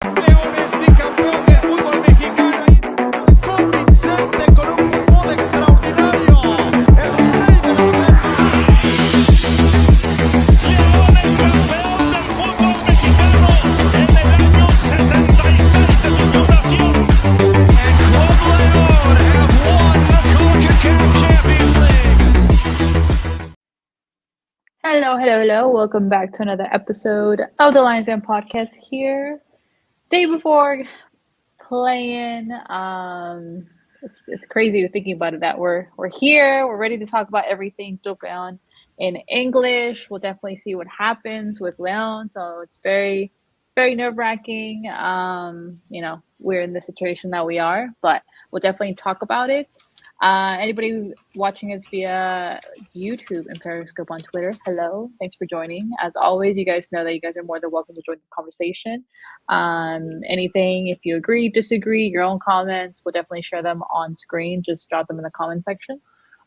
León es bicampeón del fútbol mexicano. Convincente con un fútbol extraordinario. El rey de la selva. León es campeón del fútbol mexicano en el año 76 de su fundación. And Club León have won the CONCACAF Champions League. Hello. Welcome back to another episode of the Lions Den podcast here. Day before playing. It's crazy thinking about it that we're here. We're ready to talk about everything Tldp in English. We'll definitely see what happens with Leon. So it's very, very nerve-wracking. We're in the situation that we are, but we'll definitely talk about it. Anybody watching us via YouTube and Periscope on Twitter, hello. Thanks for joining. As always, you guys know that you guys are more than welcome to join the conversation. Anything, if you agree, disagree, your own comments, we'll definitely share them on screen. Just drop them in the comment section.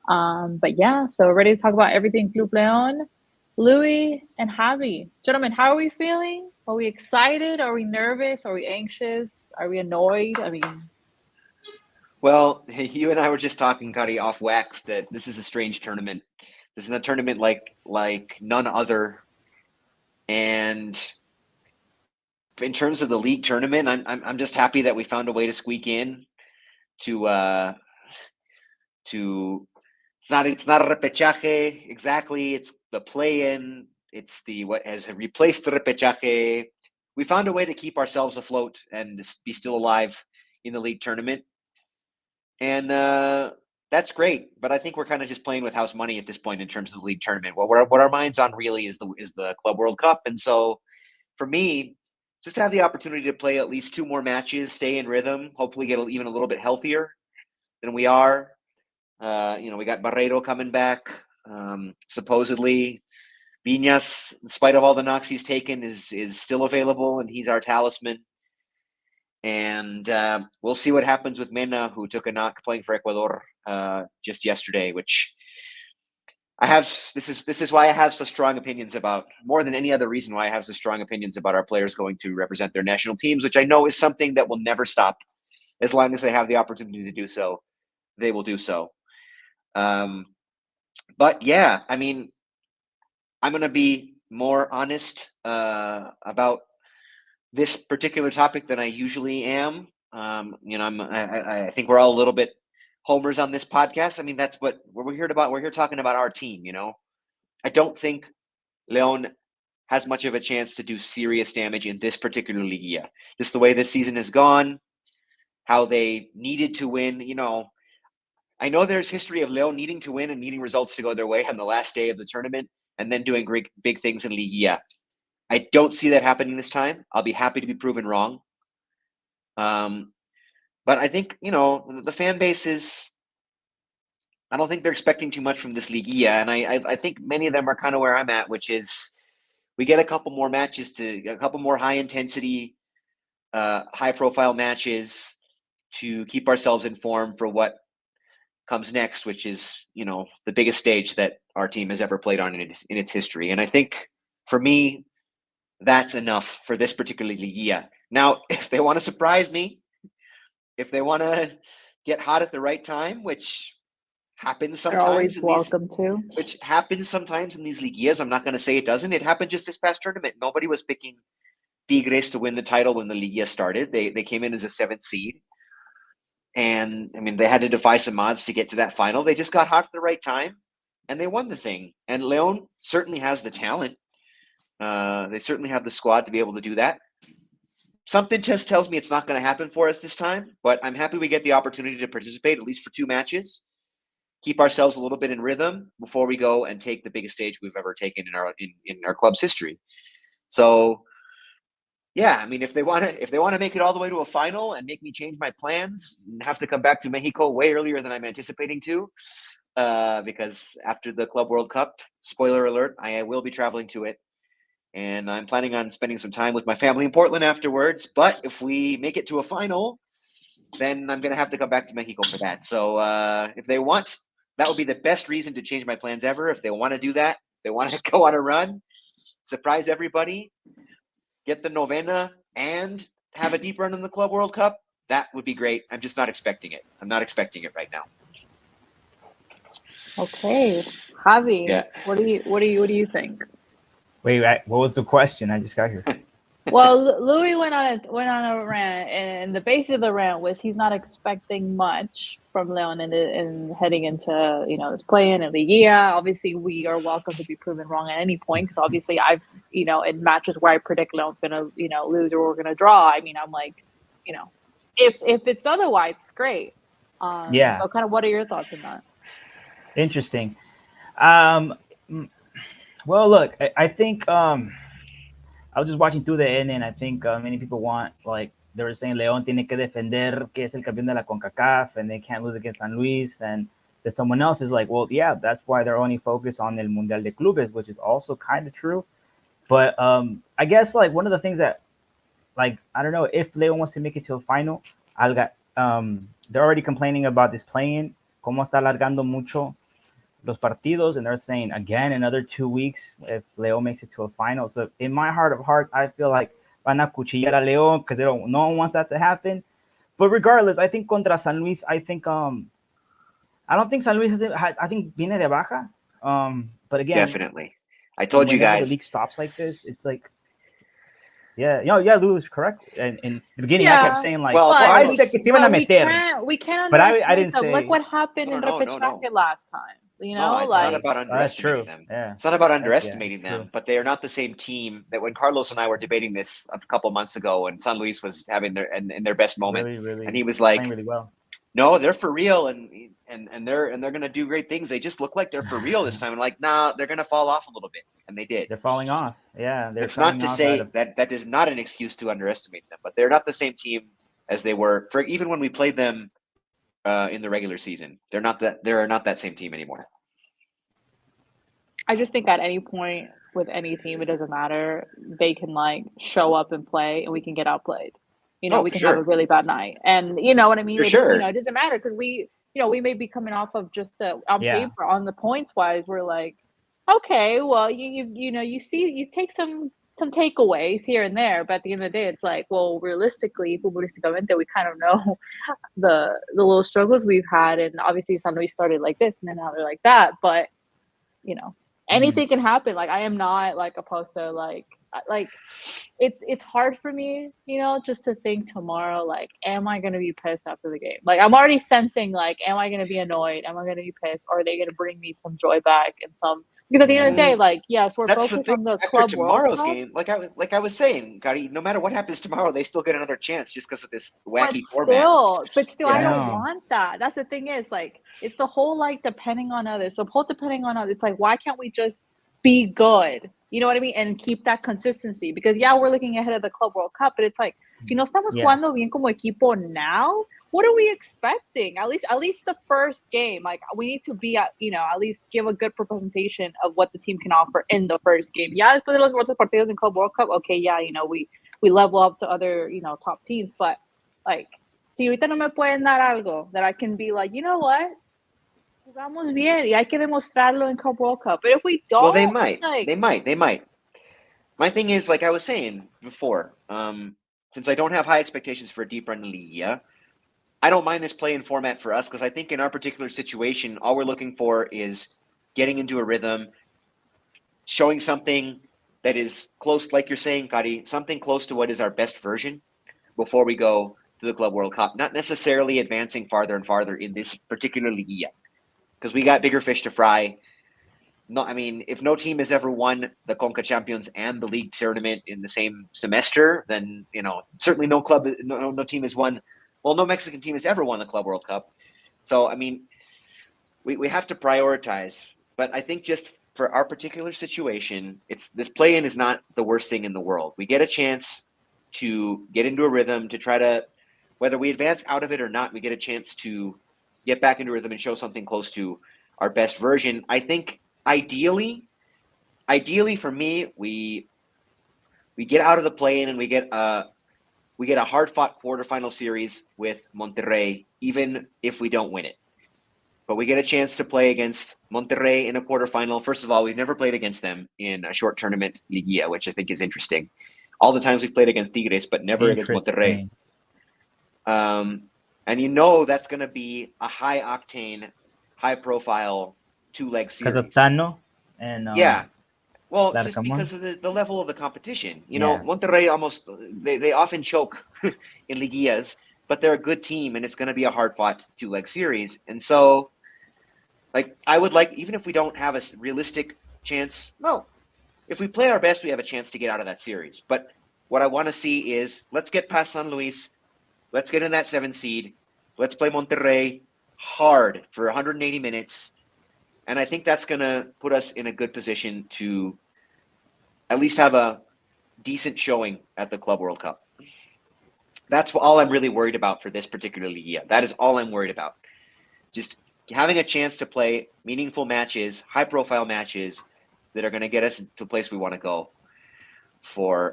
But yeah, so we're ready to talk about everything Club Leon. Louis and Javi. Gentlemen, how are we feeling? Are we excited? Are we nervous? Are we anxious? Are we annoyed? I mean, Well, you and I were just talking, Cuddy, off wax, that this is a strange tournament. This is a tournament like none other. And in terms of the league tournament, I'm just happy that we found a way to squeak in to it's not a repechaje exactly. It's the play-in. It's the what has replaced the repechaje. We found a way to keep ourselves afloat and be still alive in the league tournament. And that's great, but I think we're kind of just playing with house money at this point in terms of the league tournament. What our mind's on really is the Club World Cup, and so for me, just to have the opportunity to play at least 2 more matches, stay in rhythm, hopefully get even a little bit healthier than we are. We got Barreiro coming back, supposedly. Viñas, in spite of all the knocks he's taken, is still available, and he's our talisman. And we'll see what happens with Mena, who took a knock playing for Ecuador just yesterday, which I have. This is why I have so strong opinions about, more than any other reason why I have so strong opinions about our players going to represent their national teams, which I know is something that will never stop. As long as they have the opportunity to do so, they will do so. But yeah, I mean, I'm going to be more honest about this particular topic than I usually am. I think we're all a little bit homers on this podcast. I mean, that's what we're here about. We're here talking about our team. I don't think Leon has much of a chance to do serious damage in this particular Liga. Just the way this season has gone, how they needed to win. I know there's history of Leon needing to win and needing results to go their way on the last day of the tournament, and then doing great big things in Liga. I don't see that happening this time. I'll be happy to be proven wrong. But I think, the fan base is, I don't think they're expecting too much from this Liga. And I think many of them are kind of where I'm at, which is we get a couple more high intensity, high profile matches to keep ourselves informed for what comes next, which is, the biggest stage that our team has ever played on in its history. And I think for me, that's enough for this particular Liga. Now, if they want to surprise me, if they want to get hot at the right time, which happens they're sometimes, always welcome to. which happens sometimes in these Ligas. I'm not going to say it doesn't. It happened just this past tournament. Nobody was picking Tigres to win the title when the Liga started. They came in as a 7th seed. And, I mean, they had to defy some odds to get to that final. They just got hot at the right time, and they won the thing. And Leon certainly has the talent. They certainly have the squad to be able to do that. Something just tells me it's not going to happen for us this time, but I'm happy we get the opportunity to participate at least for 2 matches, keep ourselves a little bit in rhythm before we go and take the biggest stage we've ever taken in our club's history. So, yeah, I mean, if they want to make it all the way to a final and make me change my plans and have to come back to Mexico way earlier than I'm anticipating to, because after the Club World Cup, spoiler alert, I will be traveling to it. And I'm planning on spending some time with my family in Portland afterwards. But if we make it to a final, then I'm going to have to come back to Mexico for that. So if they want, that would be the best reason to change my plans ever. If they want to do that, they want to go on a run, surprise everybody, get the novena, and have a deep run in the Club World Cup, that would be great. I'm just not expecting it. I'm not expecting it right now. Okay, Javi, Yeah. what do you think? Wait, what was the question? I just got here. Well, Louis went on a rant, and the basis of the rant was he's not expecting much from Leon in heading into this play-in and the year. Obviously, we are welcome to be proven wrong at any point because obviously I've in matches where I predict Leon's gonna lose or we're gonna draw. I mean, I'm like, if it's otherwise, it's great. Yeah. But kind of, what are your thoughts on that? Interesting. Well, look, I think I was just watching through the end, and I think many people want, like, they were saying León tiene que defender que es el campeón de la CONCACAF, and they can't lose against San Luis, and that someone else is like, well, yeah, that's why they're only focused on el Mundial de Clubes, which is also kind of true. But I guess, like, one of the things that, like, I don't know, if León wants to make it to a final, they're already complaining about this play-in, cómo está alargando mucho los partidos, and they're saying again another 2 weeks if Leo makes it to a final. So in my heart of hearts, I feel like van a cuchillar a Leo because no one wants that to happen. But regardless, I think contra San Luis, I think I don't think San Luis I think viene de baja. But again, Definitely. I told you whenever guys. the league stops like this, it's like, yeah, Louis, correct. And in the beginning, I Yeah. kept saying, like, Well, I Carlos- said que se iban a meter. We can't But I underestimate didn't them. say- Look what happened No, in no, no, Repechaje no. last time. No, it's like not about underestimating true. them. Yeah. It's not about yeah, underestimating true. them, but they are not the same team that when Carlos and I were debating this a couple months ago, and San Luis was having in their best moment, Really, and he was like, playing really well. "No, they're for real, and they're going to do great things. They just look like they're for real this time." And like, nah, they're going to fall off a little bit, and they did. They're falling off. Yeah, they're It's not coming to off say out of- that is not an excuse to underestimate them, but they're not the same team as they were for even when we played them in the regular season. They're not that same team anymore. I just think at any point with any team, it doesn't matter. They can like show up and play, and we can get outplayed. We for can have a sure. really bad night, and you know what I mean. For sure. It doesn't matter because we may be coming off of just on Yeah. paper on the points wise. We're like, okay, well, you take some takeaways here and there, but at the end of the day, it's like, well, realistically, futbolísticamente, we kind of know the little struggles we've had, and obviously San Luis started like this, and then now they're like that, but anything can happen. Like, I am not like opposed to like it's hard for me, just to think tomorrow, like, am I going to be pissed after the game? Like, I'm already sensing, like, am I going to be annoyed? Am I going to be pissed? Or are they going to bring me some joy back and some, because at the end of the day, like, yes, we're That's the focused thing. on the After Club tomorrow's World Cup, game, like I was saying, Gotti, no matter what happens tomorrow, they still get another chance just because of this wacky format. but still, I Yeah. don't want that. That's the thing is, like, it's the whole, like, depending on others. So, whole depending on others, it's like, why can't we just be good? You know what I mean? And keep that consistency. Because, yeah, we're looking ahead of the Club World Cup, but it's like, si no estamos Yeah. jugando bien como equipo now, what are we expecting? At least the first game, like, we need to be at least give a good representation of what the team can offer in the first game. Yeah, después de los otros partidos in Club World Cup, okay, yeah, we level up to other top teams, but like, si ahorita no me pueden dar algo that I can be like, you know what, jugamos bien y hay que demostrarlo in Club World Cup. But if we don't, Well, they might. like, They might. My thing is, like I was saying before, since I don't have high expectations for a deep run in Liga, I don't mind this play-in format for us because I think in our particular situation, all we're looking for is getting into a rhythm, showing something that is close, like you're saying, Gotti, something close to what is our best version before we go to the Club World Cup. Not necessarily advancing farther and farther in this particular Liga because we got bigger fish to fry. No, I mean, if no team has ever won the Conca Champions and the league tournament in the same semester, then certainly no team has won. Well, no Mexican team has ever won the Club World Cup. So, I mean, we have to prioritize. But I think just for our particular situation, this play-in is not the worst thing in the world. We get a chance to get into a rhythm, to try to, whether we advance out of it or not, we get a chance to get back into rhythm and show something close to our best version. I think ideally for me, we get out of the play-in and we get a hard-fought quarterfinal series with Monterrey, even if we don't win it. But we get a chance to play against Monterrey in a quarterfinal. First of all, we've never played against them in a short tournament Liguilla, which I think is interesting. all the times we've played against Tigres, but never against Monterrey. And you know that's going to be a high octane, high profile 2-leg series. Because of Tano and yeah. Well, just Larcamón. because of the level of the competition. You Yeah. know, Monterrey they often choke in Liguillas, but they're a good team, and it's going to be a hard-fought 2-leg series. And so, like, I would like, even if we don't have a realistic chance, no, if we play our best, we have a chance to get out of that series. But what I want to see is, let's get past San Luis, let's get in that 7 seed, let's play Monterrey hard for 180 minutes, and I think that's going to put us in a good position to at least have a decent showing at the Club World Cup. That's all I'm really worried about for this particular Liga. That is all I'm worried about. Just having a chance to play meaningful matches, high-profile matches that are going to get us to the place we want to go for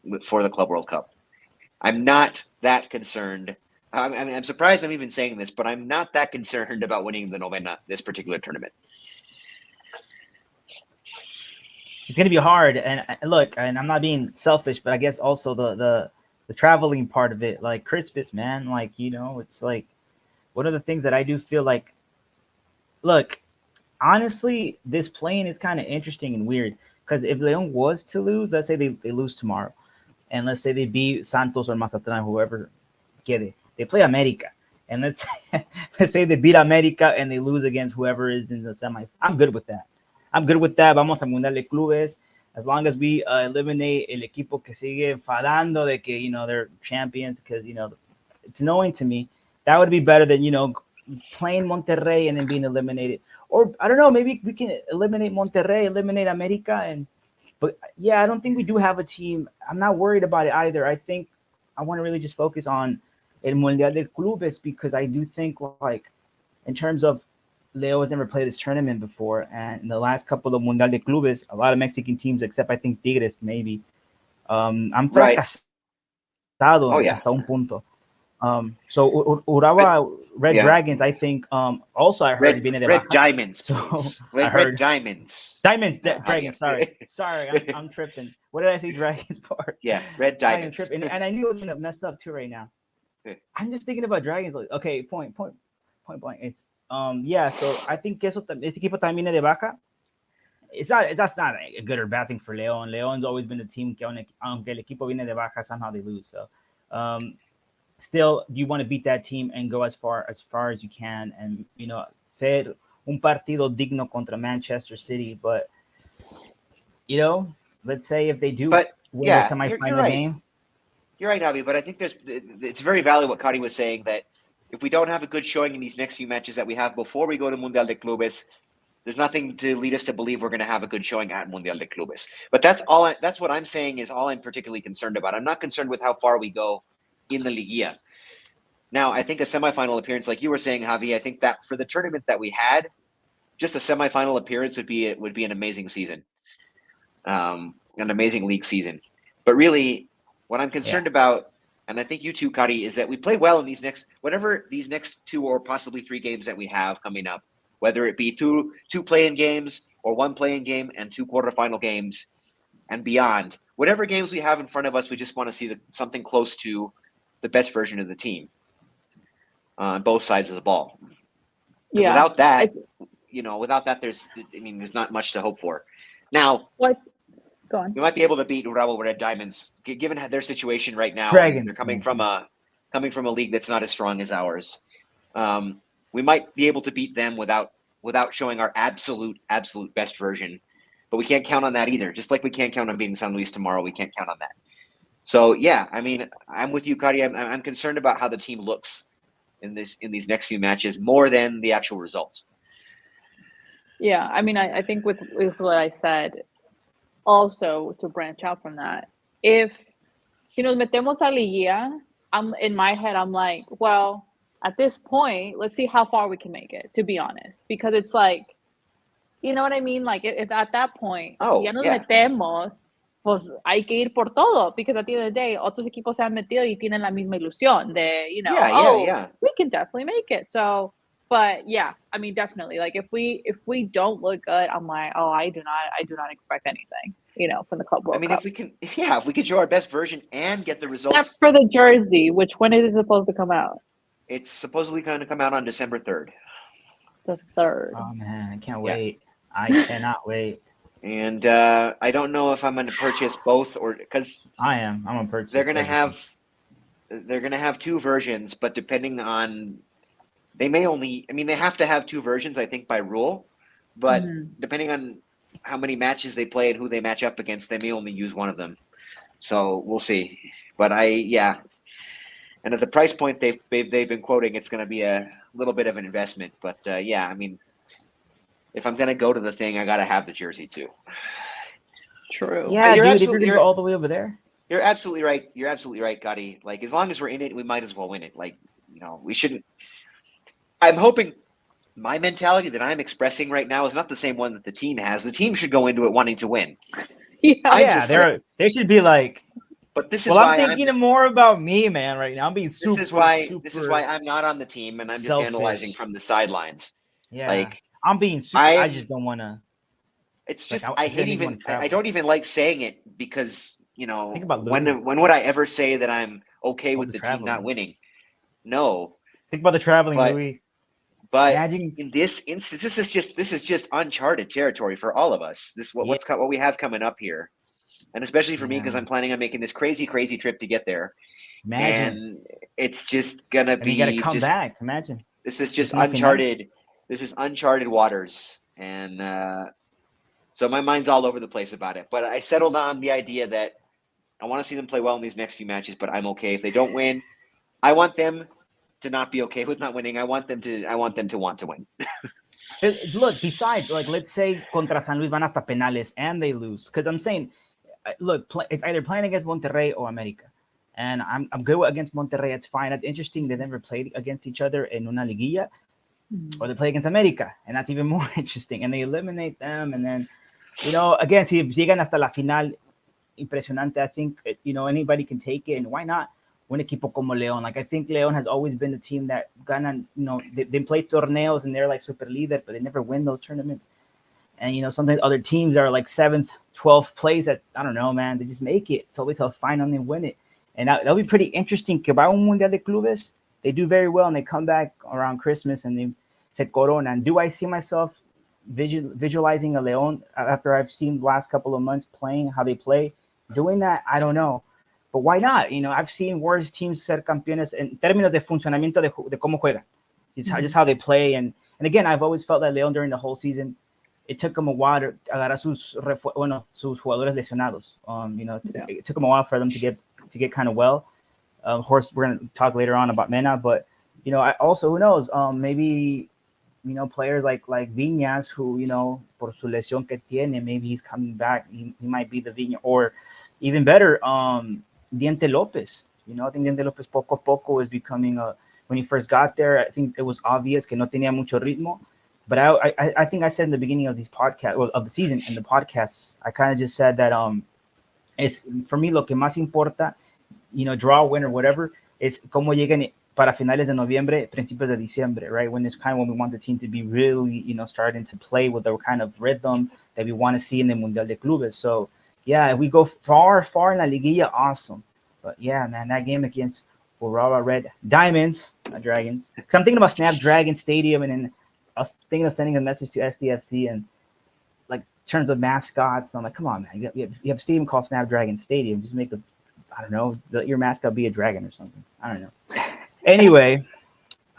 the Club World Cup. I'm not that concerned. I'm surprised I'm even saying this, but I'm not that concerned about winning the Novena this particular tournament. It's gonna be hard, and look, and I'm not being selfish, but I guess also the traveling part of it, like Christmas, man, like, you know, it's like one of the things that I do feel like. Look, honestly, this playing is kind of interesting and weird, because if Leon was to lose, let's say they lose tomorrow, and let's say they beat Santos or Mazatlán, whoever quede, they play America, and let's say they beat America and they lose against whoever is in the semi. I'm good with that. Vamos al Mundial de Clubes. As long as we eliminate el equipo que sigue enfadando de que, you know, they're champions, because, you know, it's annoying to me. That would be better than, you know, playing Monterrey and then being eliminated. Or, I don't know, maybe we can eliminate Monterrey, eliminate America. But, yeah, I don't think we do have a team. I'm not worried about it either. I think I want to really just focus on el Mundial de Clubes, because I do think, like, in terms of Leo has never played this tournament before, and in the last couple of Mundial de Clubes, a lot of Mexican teams, except I think Tigres maybe, han fracasado hasta un punto. So Urawa Red Dragons, I think, also I heard viene de Red baja. Diamonds. So Red Diamonds. Dragons. Sorry, I'm tripping. What did I say? Dragons part. Yeah, Red I am Diamonds. tripping, and I knew it was gonna mess up too right now. I'm just thinking about Dragons. Like, okay, point blank. It's yeah. So I think que este equipo también viene de baja. That's not a good or bad thing for León. León's always been a team que aunque el equipo viene de baja, somehow they lose. So still, you want to beat that team and go as far as you can, and, you know, ser un partido digno contra Manchester City. But, you know, let's say if they do win the semifinal game. You're right, Javi, but I think it's very valid what Kari was saying, that if we don't have a good showing in these next few matches that we have before we go to Mundial de Clubes, there's nothing to lead us to believe we're going to have a good showing at Mundial de Clubes. But that's what I'm saying is all I'm particularly concerned about. I'm not concerned with how far we go in the Liguilla. Now, I think a semifinal appearance, like you were saying, Javi, I think that for the tournament that we had, just a semifinal appearance would be an amazing season, an amazing league season. But really, what I'm concerned about, and I think you too, Kari, is that we play well in these next 2 or possibly 3 games that we have coming up, whether it be two play-in games or 1 play-in game and 2 quarterfinal games and beyond. Whatever games we have in front of us, we just want to see something close to the best version of the team on both sides of the ball. Yeah. Without that, there's not much to hope for. Now, Go on. We might be able to beat Urawa Red Diamonds, given their situation right now. Dragons. They're coming from a league that's not as strong as ours. We might be able to beat them without showing our absolute best version, but we can't count on that either. Just like we can't count on beating San Luis tomorrow, we can't count on that. So yeah, I mean, I'm with you, Kari. I'm concerned about how the team looks in these next few matches more than the actual results. Yeah, I mean, I think with what I said, also to branch out from that, si nos metemos a Liguilla, in my head, I'm like, well, at this point, let's see how far we can make it, to be honest, because it's like, you know what I mean? Like, if at that point, si ya nos metemos, pues hay que ir por todo, because at the end of the day, otros equipos se han metido y tienen la misma ilusión de, you know, we can definitely make it. So, but yeah, I mean, definitely, like if we don't look good, I'm like, oh, I do not expect anything. from the Club World I mean, Cup. if we can show our best version and get the results. Except for the jersey, which when is it supposed to come out? It's supposedly going to come out on December 3rd. The 3rd. Oh man, I can't Yeah. wait. I cannot wait. And I don't know if I'm going to purchase both or because I'm gonna purchase. they're going to everything. have two versions, but depending on they have to have two versions, I think, by rule. But Mhm. depending on how many matches they play and who they match up against, they may only use one of them. So we'll see. But and at the price point they've been quoting, it's going to be a little bit of an investment. But I mean, if I'm going to go to the thing, I got to have the jersey too. True. Yeah, You're dude, if you're absolutely gonna go all the way over there. You're absolutely right. You're absolutely right, Gotti. Like, as long as we're in it, we might as well win it. Like, we shouldn't. I'm hoping my mentality that I'm expressing right now is not the same one that the team has. The team should go into it wanting to win. Yeah. I'm just saying, they should be like. but this is Well, why I'm thinking more about me, man. Right now, I'm being super. this is why super I'm not on the team and I'm just selfish. analyzing from the sidelines. Yeah, Like, I'm being super. I just don't want to. It's Like, just I I hate didn't even wanna travel. I don't even like saying it because Think about when Louis. when would I ever say that I'm okay with the the team traveling. not winning? No, Think about the traveling, But- Louis. but Imagine. in this instance, this is just uncharted territory for all of us. What we have coming up here, and especially for me because Yeah. I'm planning on making this crazy trip to get there, Imagine. and it's just gonna And be you got to come just back. Imagine. this is just It's nothing uncharted. This is uncharted waters, and so my mind's all over the place about it. But I settled on the idea that I want to see them play well in these next few matches, but I'm okay if they don't win. I want them to not be okay with not winning. I want them to want to win. Look, besides, like, let's say contra San Luis van hasta penales and they lose. Because I'm saying, look, it's either playing against Monterrey or America. And I'm good against Monterrey. It's fine. It's interesting they never played against each other in una liguilla. Or they play against America. And that's even more interesting. And they eliminate them. And then, again, si llegan hasta la final, impresionante. I think, anybody can take it. And why not? Un equipo como León. Like, I think León has always been the team that ganan, they play torneos and they're like super leader, but they never win those tournaments. And, sometimes other teams are like 7th, 12th place at, I don't know, man, they just make it till till final and win it. And that'll be pretty interesting. Que va un Mundial de Clubes, they do very well and they come back around Christmas and they se corona. And do I see myself visualizing a León after I've seen the last couple of months playing, how they play? Doing that, I don't know. But why not? I've seen worse teams ser campeones en términos de funcionamiento de cómo juegan. Just how they play. And again, I've always felt that León during the whole season, it took them a while to agarrar sus jugadores lesionados. It took them a while for them to get kind of well. Of course, we're going to talk later on about Mena, but I also, who knows, maybe players like Viñas, who por su lesión que tiene, maybe he's coming back. He might be the Viñas, or even better, Diente Lopez. I think Diente Lopez poco a poco is becoming when he first got there, I think it was obvious que no tenía mucho ritmo. But I think I said in the beginning of these podcasts, of the season, in the podcasts, I kind of just said that it's for me lo que más importa, draw, win, or whatever, is cómo lleguen para finales de noviembre, principios de diciembre, right? When it's kind of when we want the team to be really, starting to play with the kind of rhythm that we want to see in the Mundial de Clubes. So, yeah, if we go far in la liguilla, awesome. But yeah, man, that game against Aurora Red Diamonds, not Dragons. Because I'm thinking about Snapdragon Stadium, and then I was thinking of sending a message to SDFC and like in terms of mascots. I'm like, come on, man, you have a stadium called Snapdragon Stadium. Just make I don't know, let your mascot be a dragon or something. I don't know. Anyway,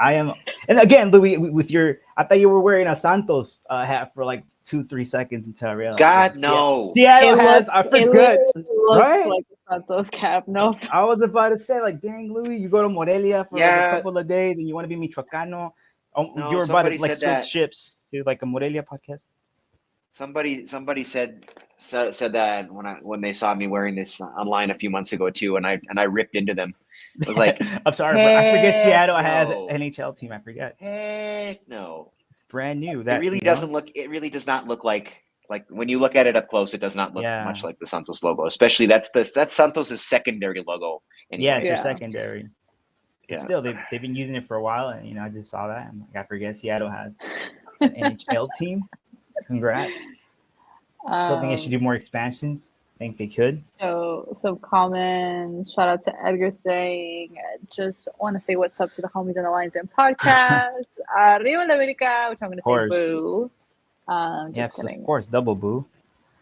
and again, Louis, with I thought you were wearing a Santos hat for like 2-3 seconds until I realized. God, no. Seattle has, I forget. Looks Right? like a Santos cap. No. I was about to say, like, dang, Louis, you go to Morelia for like a couple of days and you want to be Michoacano. No, you were about to somebody like said switch that. ships to like a Morelia podcast. Somebody said that when they saw me wearing this online a few months ago too, and I ripped into them. I was like, I'm sorry, I forget Seattle has no. an NHL team. I forget. Heck no. It's brand new. It really doesn't look. It really does not look like when you look at it up close. It does not look much like the Santos logo. Especially that's Santos' secondary logo. Anyway. Yeah, it's Yeah. their secondary. Yeah. Still, they've been using it for a while, and I just saw that. I'm like, I forget Seattle has an NHL team. Congrats. Still think they should do more expansions. think they could. So comments. Shout out to Edgar saying, just want to say what's up to the homies on the Lions Den podcast. Arriba la America, which I'm going to say course. boo. Yes, Just kidding. of course, double boo.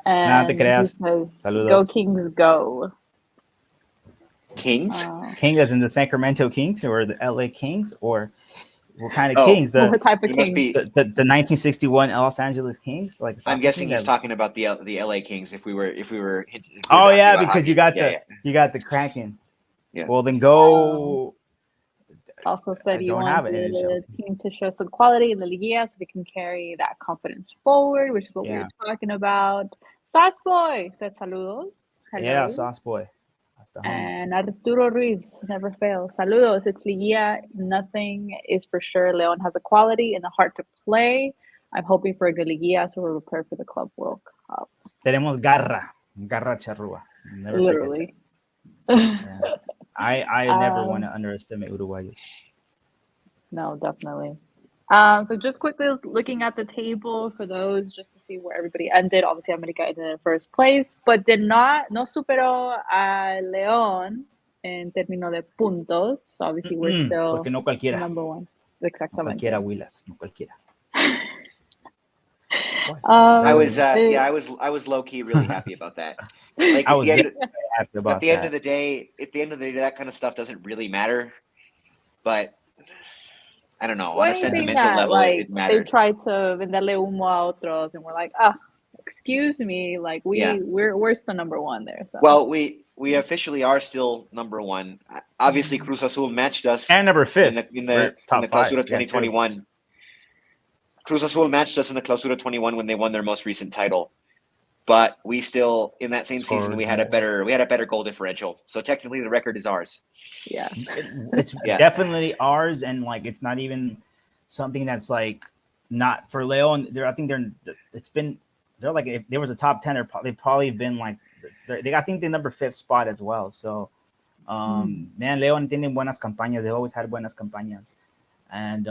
And te he creas. says, Saludos. go Kings, go. Kings? King as in the Sacramento Kings or the LA Kings, or what kind of Oh. Kings? What type of It must Kings? be. The 1961 Los Angeles Kings, like I'm soccer guessing team he's that- talking about the LA Kings. If we were Oh talking yeah, about because hockey. you got Yeah. you got the Kraken. Yeah. Well, then go. Also said I you don't want have an the NHL team to show some quality in the Liga so they can carry that confidence forward, which is what we Yeah. were talking about. Sauce Boy said saludos. Hello. Yeah, Sauce Boy. That's the homie. And Arturo Ruiz never fails. Saludos. It's Liga. Nothing is for sure. Leon has a quality and a heart to play. I'm hoping for a good Liga, so we're prepared for the Club World Cup. Tenemos garra charrúa. Never forget Literally. that. Yeah. I never want to underestimate Uruguayos. No, definitely. So just quickly looking at the table for those, just to see where everybody ended. Obviously, America ended in first place, but no superó a León en términos de puntos. So obviously, we're still Porque no cualquiera. number one. No Exactamente. cualquiera, Willas. No cualquiera. I was they- I was low key really happy about that. Like I at was the end, very happy about at the end that. of the day, that kind of stuff doesn't really matter. But I don't know. On a anything sentimental that, level, like, it they mattered. tried to venderle humo a otros, and we're like, excuse me, like Yeah. we're still number one there. So Well, we officially are still number one. Obviously, Cruz Azul matched us And number 5. in We're the top 5. Clausura Yeah, 2021. Cruz Azul matched us in the Clausura 21 when they won their most recent title. But we still, in that same season, Scored we had a more. better goal differential. So technically, the record is ours. yeah. It's Yeah. definitely ours, and like it's not even something that's like not for Leon. I think they're like, if there was a top 10, they've probably been like I think they're number 5th spot as well. So man, Leon tienen buenas campañas. They always had buenas campañas, and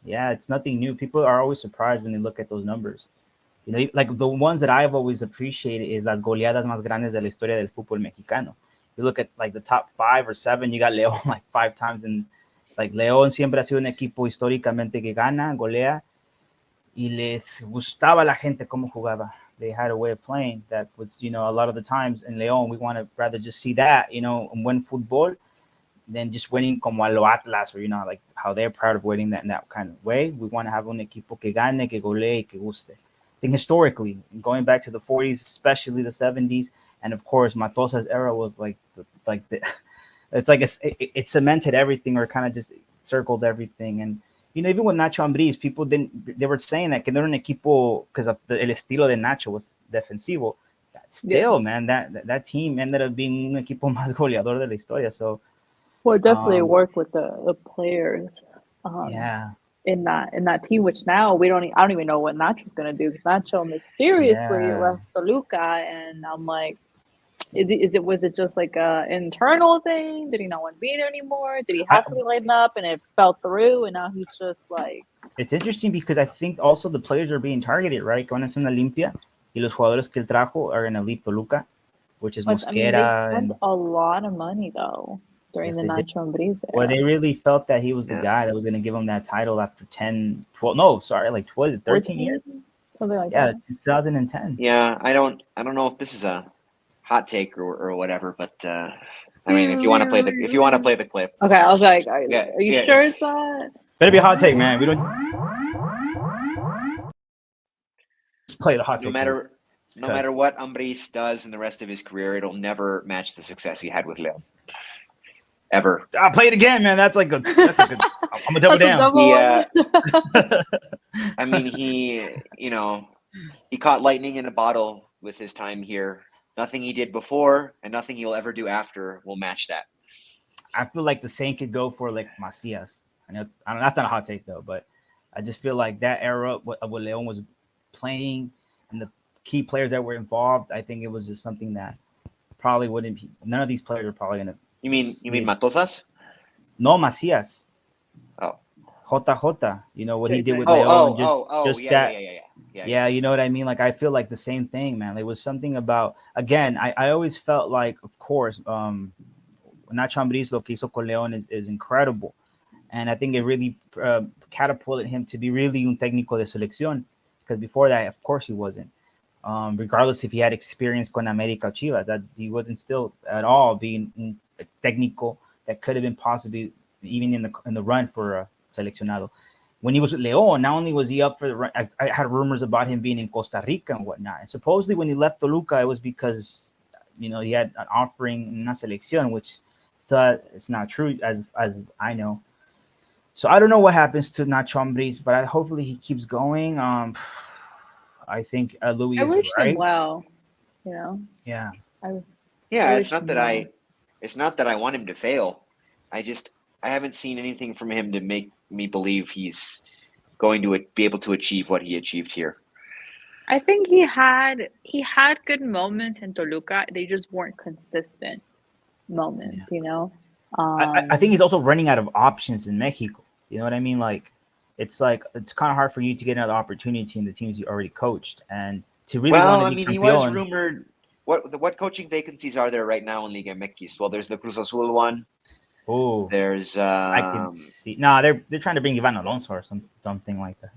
yeah, it's nothing new. People are always surprised when they look at those numbers. You know, like the ones that I've always appreciated is las goleadas más grandes de la historia del fútbol mexicano. You look at like the top 5 or 7, you got León like 5 times, and like León siempre ha sido un equipo históricamente que gana, golea, y les gustaba la gente cómo jugaba. They had a way of playing that was, you know, a lot of the times in León we want to rather just see that, you know, and win football than just winning como a lo Atlas, or, you know, like how they're proud of winning that in that kind of way. We want to have un equipo que gane, que golee, que guste. I think historically, going back to the 40s, especially the 70s, and of course Matosa's era was like it's like it cemented everything, or kind of just circled everything. And you know, even with Nacho Ambriz, they were saying that que no era un equipo because el estilo de Nacho was defensivo. Still, man, that team ended up being un equipo más goleador de la historia. So Well, definitely work with the players. yeah. In that team, which now I don't even know what Nacho's gonna do, because Nacho mysteriously left Toluca, and I'm like, was it just like a internal thing? Did he not want to be there anymore? Did he have to be lined up and it fell through, and now he's just like? It's interesting because I think also the players are being targeted, right? Que van a hacer una limpia, y los jugadores que él trajo are gonna leave Toluca, which is Mosquera. I mean, they spent a lot of money though during the Nacho Ambriz era. Well, they really felt that he was the guy that was going to give them that title after 10, 12, no, sorry, like 13 years? Something like that. Yeah, 2010. Yeah, I don't know if this is a hot take or whatever, but I mean, if you want to play the clip. Okay, I was like, are you yeah. sure it's that? Better be a hot take, man. We don't just play the hot take. No matter what Ambriz does in the rest of his career, it'll never match the success he had with León. Ever. I'll play it again, man. That's a good. I'm gonna double down. I mean, he caught lightning in a bottle with his time here. Nothing he did before and nothing he'll ever do after will match that. I feel like the same could go for like Macias. I know that's not a hot take though, but I just feel like that era of what León was playing and the key players that were involved, I think it was just something that probably wouldn't be. None of these players are probably gonna. You mean Matosas? No, Macias. Oh. JJ, you know what he Right, did right. with Oh, Leon, oh, just yeah, that. yeah, yeah, yeah, yeah, Yeah, you know what I mean? Like I feel like the same thing, man. There was something about, again, I always felt like, of course, Nacho Ambriz lo que hizo con Leon is incredible. And I think it really catapulted him to be really un técnico de selección. Because before that, of course, he wasn't. Regardless if he had experience con America or Chivas, that he wasn't still at all being a técnico that could have been possibly even in the run for seleccionado. When he was with Leon, not only was he up for the run, I had rumors about him being in Costa Rica and whatnot. And supposedly when he left Toluca, it was because he had an offering in una selección, which it's not true as I know. So I don't know what happens to Nacho Ambriz, but hopefully he keeps going. I think Louis I is wish him right. well. You know, Yeah. I yeah. I It's wish not him that well. I want him to fail. I haven't seen anything from him to make me believe he's going to be able to achieve what he achieved here. I think he had good moments in Toluca. They just weren't consistent moments, you know. I think he's also running out of options in Mexico. You know what I mean? Like it's kind of hard for you to get another opportunity in the teams you already coached, and to really Well, want to I be mean, he was campeón. rumored. What coaching vacancies are there right now in Liga MX? Well, there's the Cruz Azul one. Oh, There's I can see. No, they're trying to bring Ivan Alonso or something like that.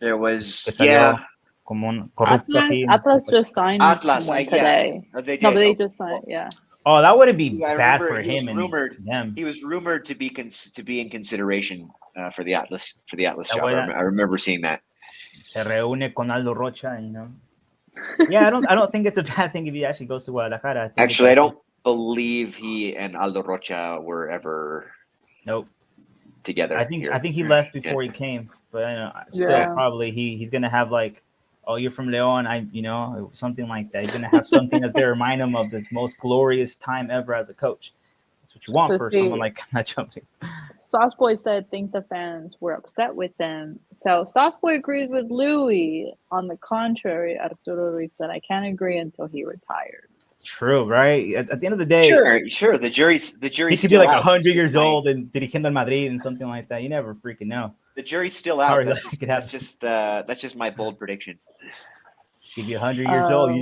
there Que was salió como un corrupto Atlas aquí. Atlas just signed Atlas. someone Yeah, today. they No, but did. they Okay, just signed. well, Yeah. Oh, that wouldn't be I bad remember for him and them. he was rumored to be in consideration for the Atlas That job. way I remember seeing that. se reúne con Aldo Rocha, Yeah, I don't think it's a bad thing if he actually goes to Guadalajara. I think Actually, I don't believe he and Aldo Rocha were ever Nope. together. I think he left before he came, but still Yeah. probably he's gonna have like, oh, you're from Leon, something like that. He's gonna have something that's gonna remind him of this most glorious time ever as a coach. That's what you want So for see, someone like Nacho. Sauce Boy said think the fans were upset with them. So Sauce Boy agrees with Louis. On the contrary, Arturo Ruiz said, I can't agree until he retires. True, right? At the end of the day, Sure. The jury's he could be still like out. 100 years old and dirigiendo al Madrid and something like that. You never freaking know. The jury's still out. Sorry, That's just my bold prediction. If you're 100 years old,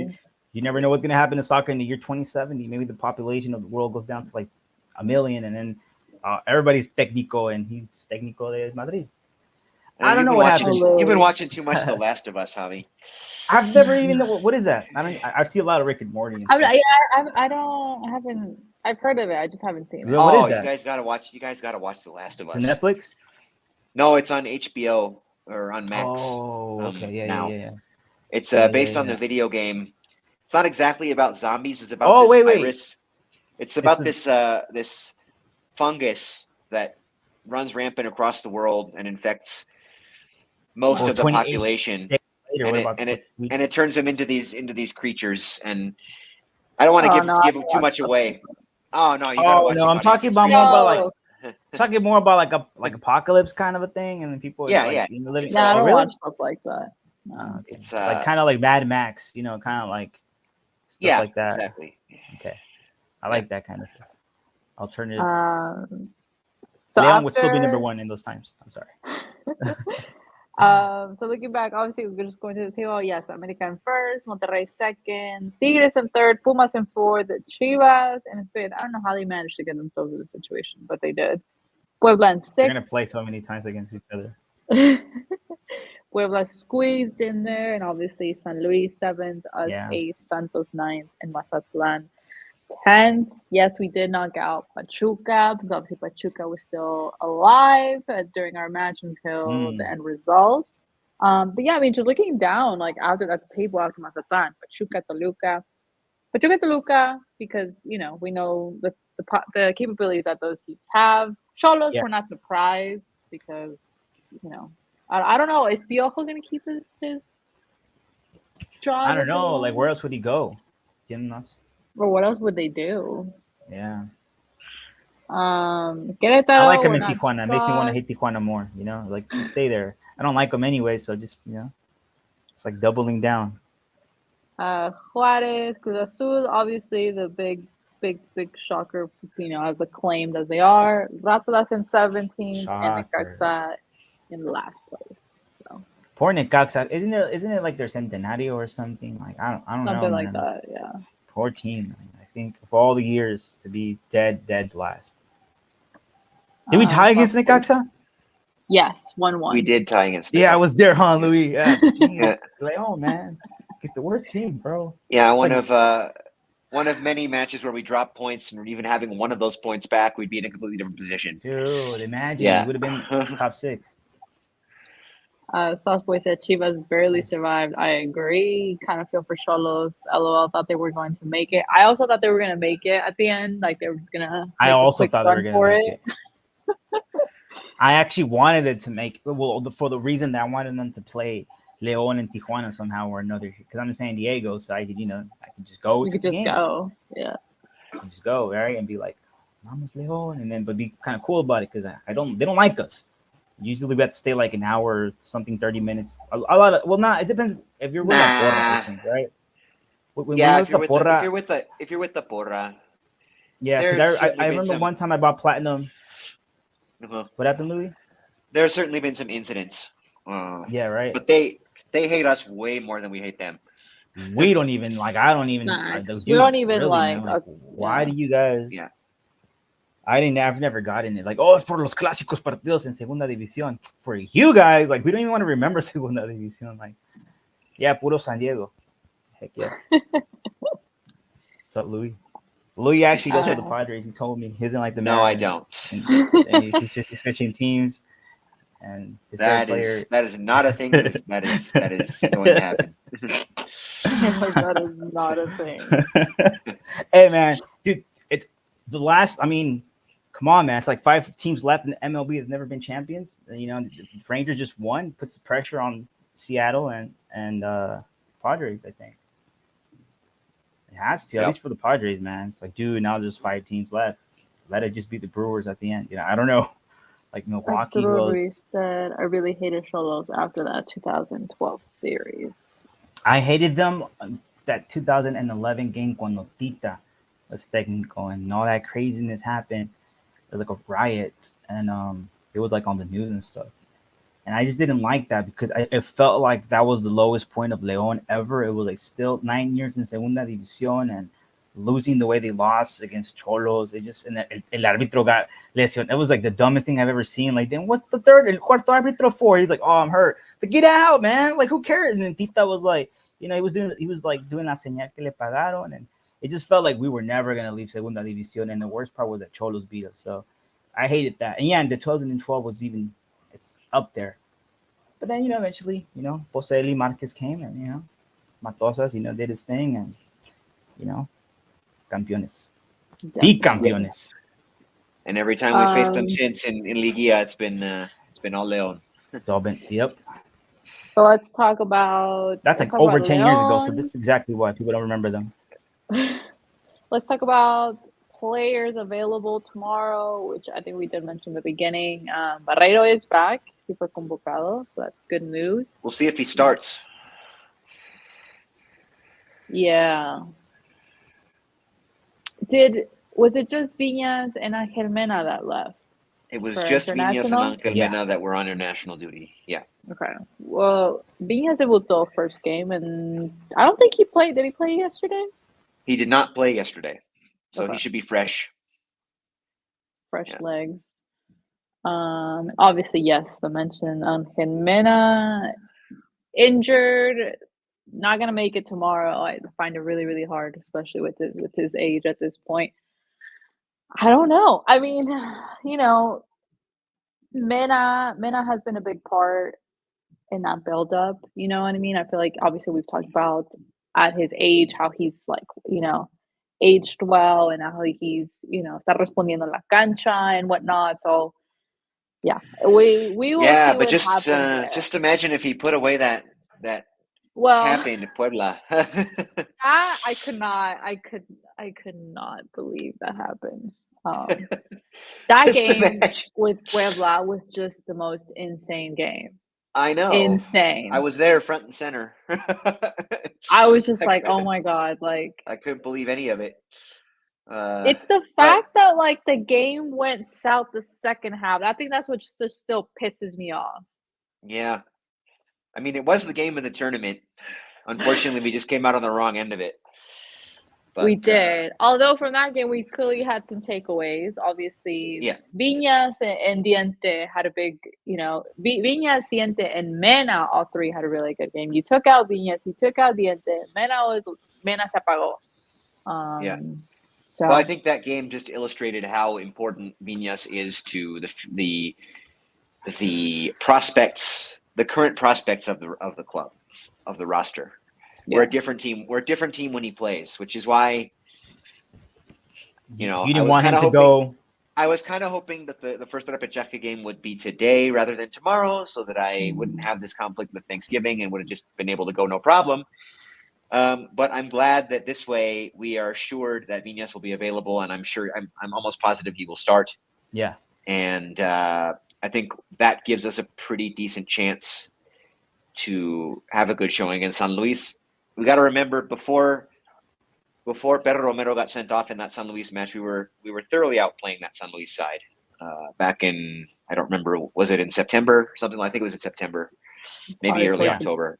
you never know what's gonna happen to soccer in the year 2070. Maybe the population of the world goes down to like 1 million, and then everybody's técnico, and he's técnico de Madrid. I don't know what happens. You've been watching too much of The Last of Us, Javi. I've never even know what is that. I see a lot of Rick and Morty. And stuff. I've heard of it. I just haven't seen it. Really? What is that? You guys gotta watch The Last of Us. It's Netflix? No, it's on HBO or on Max. Oh, okay, yeah. It's based on the video game. It's not exactly about zombies. It's about virus. It's about this fungus that runs rampant across the world and infects most of the population. And it turns them into these creatures. And I don't want to give too much away. Oh no, you gotta watch it. I'm talking about more about like apocalypse kind of a thing, and then people. I don't watch stuff like that. No. Okay. It's like kind of like Mad Max, kind of like stuff like that. Exactly. Okay, I like that kind of stuff. Alternative. So Leon would still be number one in those times. I'm sorry. So looking back, obviously we're just going to the table. Yes, America in first, Monterrey second, Tigres in third, Pumas in fourth, Chivas in fifth. I don't know how they managed to get themselves in this situation, but they did. Puebla in sixth. They're gonna play so many times against each other. Puebla squeezed in there, and obviously San Luis seventh, us eighth, Santos ninth, and Mazatlan 10th. Yes, we did knock out Pachuca because obviously Pachuca was still alive during our match until the end result. But yeah, I mean, just looking down, like after that table after Mazatlan, Pachuca, Toluca, because we know the capabilities that those teams have. Xolos, we're not surprised because I don't know. Is Piojo going to keep his job? I don't know. Like, where else would he go? Or what else would they do? Yeah. Querétaro, I like him in Tijuana. It makes me want to hate Tijuana more. Like stay there. I don't like him anyway, so just it's like doubling down. Juárez, Cruz Azul, obviously the big shocker. As acclaimed as they are, Ratas in 17th, and Necaxa in last place. So Poor Necaxa. Isn't it like their centenario or something? Like I don't know, something like man. that. Yeah. Poor team. I think for all the years to be dead last. Did we tie against Last place. Necaxa? Yes, 1-1. We did tie against. Yeah, I Necaxa. was there, huh, Louis? Yeah, Yeah. like, oh man, it's the worst team, bro. Yeah, It's one of many matches where we dropped points, and even having one of those points back, we'd be in a completely different position. Dude, imagine Yeah. we would have been top 6. Sauce Boy said Chivas barely survived. I agree. Kind of feel for Cholos. LOL thought they were going to make it. I also thought they were going to make it at the end. Like they were just going to I make a also quick thought they were run gonna for make it. it. I actually wanted it to make for the reason that I wanted them to play León and Tijuana somehow or another because I'm in San Diego, so I could just go You to could the just game. go. Yeah. And just go right and be like, "Vamos León," and then but be kind of cool about it because they don't like us. Usually we have to stay like an hour, something 30 minutes. A lot of it depends if you're with La Porra, I Nah. think, right? When Yeah, we're if you're with with La Porra, if you're with the Porra, yeah, because there's I certainly been remember some. one time I bought platinum. Uh-huh. What happened, Louis? There's certainly been some incidents. Yeah, right. But they hate us way more than we hate them. We don't even like. I don't even. Facts. We Dude, don't even really, like. man. Like, why yeah. do you guys? Yeah. I've never gotten it. Like, oh, it's for los clásicos partidos en Segunda División. For you guys, like, we don't even want to remember Segunda División. Like, yeah, puro San Diego. Heck yeah. What's up, Louis? Louis actually does for the Padres. He told me he doesn't like the No, I Mariners. don't. And he's switching teams. And his favorite player. That is not a thing that is going to happen. That is not a thing. Hey man, dude, it's the last. I mean, come on, man. It's like 5 teams left in the MLB that's never been champions. You know, the Rangers just won, puts pressure on Seattle and Padres. I think it has to, at least for the Padres, man. It's like, dude, now there's 5 teams left. Let it just be the Brewers at the end. You know, I don't know. Like Milwaukee was. Said, I really hated Cholos after that 2012 series. I hated them that 2011 game cuando Tita was technical and all that craziness happened. It was like a riot and it was like on the news and stuff. And I just didn't like that because it felt like that was the lowest point of León ever. It was like still 9 years in Segunda División and losing the way they lost against Cholos. It just, and el árbitro got lesionado. It was like the dumbest thing I've ever seen. Like, then what's the third, el cuarto árbitro for? He's like, oh, I'm hurt. But get out, man. Like, who cares? And then Tita was like, you know, he was like doing la señal que le pagaron. And it just felt like we were never going to leave Segunda División. And the worst part was that Cholos beat us. So I hated that. And yeah, and the 2012 was even, it's up there. But then, you know, eventually, you know, Jose Marquez came and, you know, Matosas, you know, did his thing and, you know, campeones. Bicampeones. And every time we faced them since in Liguilla, it's been all León. It's all been, yep. So let's talk about. That's like over 10 years ago. So this is exactly why people don't remember them. Let's talk about players available tomorrow, which I think we did mention in the beginning. Barreiro is back. Sí fue convocado, so that's good news. We'll see if he starts. Yeah. Was it just Viñas and Ángel Mena that left? It was for just Viñas and international? Ángel Mena that were on international duty. Yeah. Okay. Well, Viñas debutó first game, and I don't think he played. Did he play yesterday? He did not play yesterday, so Okay. he should be fresh. Fresh Yeah. legs. Obviously, yes, the mentioned Ángel Mena injured, not gonna make it tomorrow. I find it really, really hard, especially with his age at this point. I don't know. I mean, you know, Mena has been a big part in that buildup. You know what I mean? I feel like obviously we've talked about at his age how he's like, you know, aged well and how he's, you know, está respondiendo en la cancha and whatnot. So yeah, we will see But what happens there. just imagine if he put away that Well, tap in Puebla. I could not believe that happened. That Just game imagine. with Puebla was just the most insane game. I know. Insane. I was there front and center. I was just like, oh my God, like I couldn't believe any of it. it's the fact that like the game went south the second half. I think that's what just still pisses me off. Yeah. I mean, it was the game of the tournament. Unfortunately, we just came out on the wrong end of it. But, We did. Although from that game, we clearly had some takeaways. Obviously, yeah. Viñas and Diente had a big, Viñas, Diente, and Mena, all three had a really good game. You took out Viñas, you took out Diente. Mena se apagó. Yeah. So Well, I think that game just illustrated how important Viñas is to the prospects, the current prospects of the club, of the roster. yeah. We're a different team. We're a different team when he plays, which is why, You I didn't was want him kind of to hoping. go. I was kind of hoping that the first Tldp game would be today rather than tomorrow, so that I wouldn't have this conflict with Thanksgiving and would have just been able to go no problem. But I'm glad that this way we are assured that Viñas will be available, and I'm almost positive he will start. Yeah. And I think that gives us a pretty decent chance to have a good showing against San Luis. We got to remember before Pedro Romero got sent off in that San Luis match, we were thoroughly outplaying that San Luis side. Back in, I don't remember, was it in September or something? I think it was in September, maybe Probably early Yeah. October.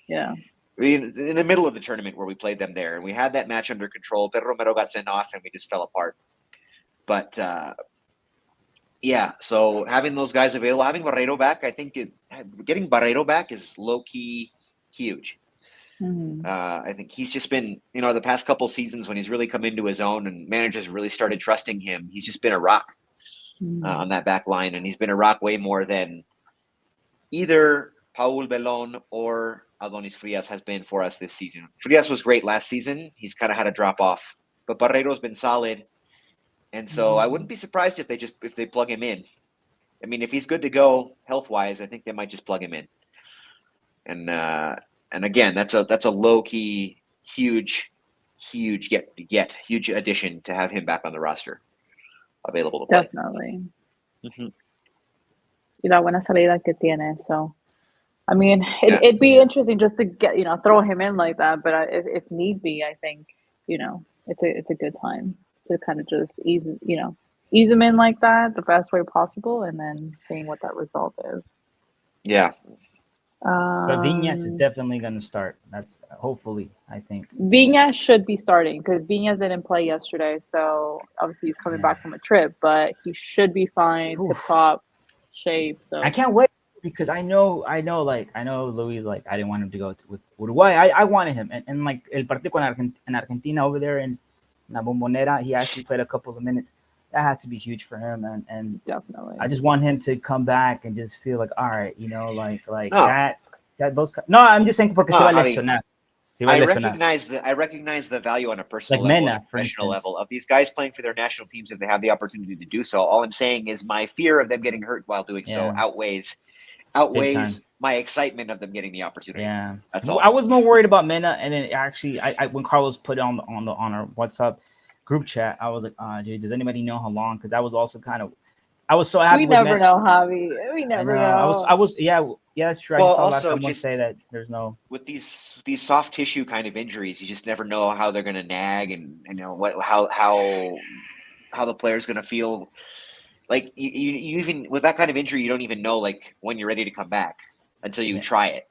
Yeah. In the middle of the tournament where we played them there, and we had that match under control. Pedro Romero got sent off, and we just fell apart. But yeah, so having those guys available, having Barreiro back, I think getting Barreiro back is low key huge. Mhm. I think he's just been, the past couple seasons when he's really come into his own and managers really started trusting him, he's just been a rock on that back line, and he's been a rock way more than either Paul Belon or Adonis Frias has been for us this season. Frias was great last season. He's kind of had a drop off, but Barreiro's been solid. And so I wouldn't be surprised if they plug him in. I mean, if he's good to go health wise, I think they might just plug him in. And again, that's a low key, huge addition to have him back on the roster, available to play. Definitely. Mhm. Y la buena salida que tiene. So, I mean, Yeah. it'd be interesting just to get, throw him in like that. But if need be, I think, it's a good time to kind of just ease him in like that the best way possible, and then seeing what that result is. Yeah. But Viñas is Um, definitely going to start. That's hopefully, I think. Viñas should be starting because Viñas didn't play yesterday, so obviously he's coming back from a trip, but he should be fine, Oof. tip top shape. So I can't wait because I know, Luis, like, I didn't want him to go with Uruguay. I wanted him. And like, el partido con Argentina over there in La Bombonera, he actually played a couple of minutes. That has to be huge for him. And definitely. I just want him to come back and just feel like, all right, like No. that those. No, I'm just saying porque No, se va a I mean, lesionar. Se va I a lesionar. recognize the value on a personal Like level, Mena, and a for professional instance. level of these guys playing for their national teams if they have the opportunity to do so. All I'm saying is my fear of them getting hurt while doing so Yeah. outweighs time. my excitement of them getting the opportunity. Yeah, That's all. I was more worried about Mena, and then actually, I when Carlos put it on our WhatsApp group chat, I was like, dude, does anybody know how long? Because that was also kind of, I was so happy. We with never Mena. know, Javi. We never know. I was, yeah, that's true. Well, I just saw also someone just say that there's no. with these soft tissue kind of injuries, you just never know how they're going to nag, and how the player's going to feel. Like you even with that kind of injury, you don't even know like when you're ready to come back until you try it.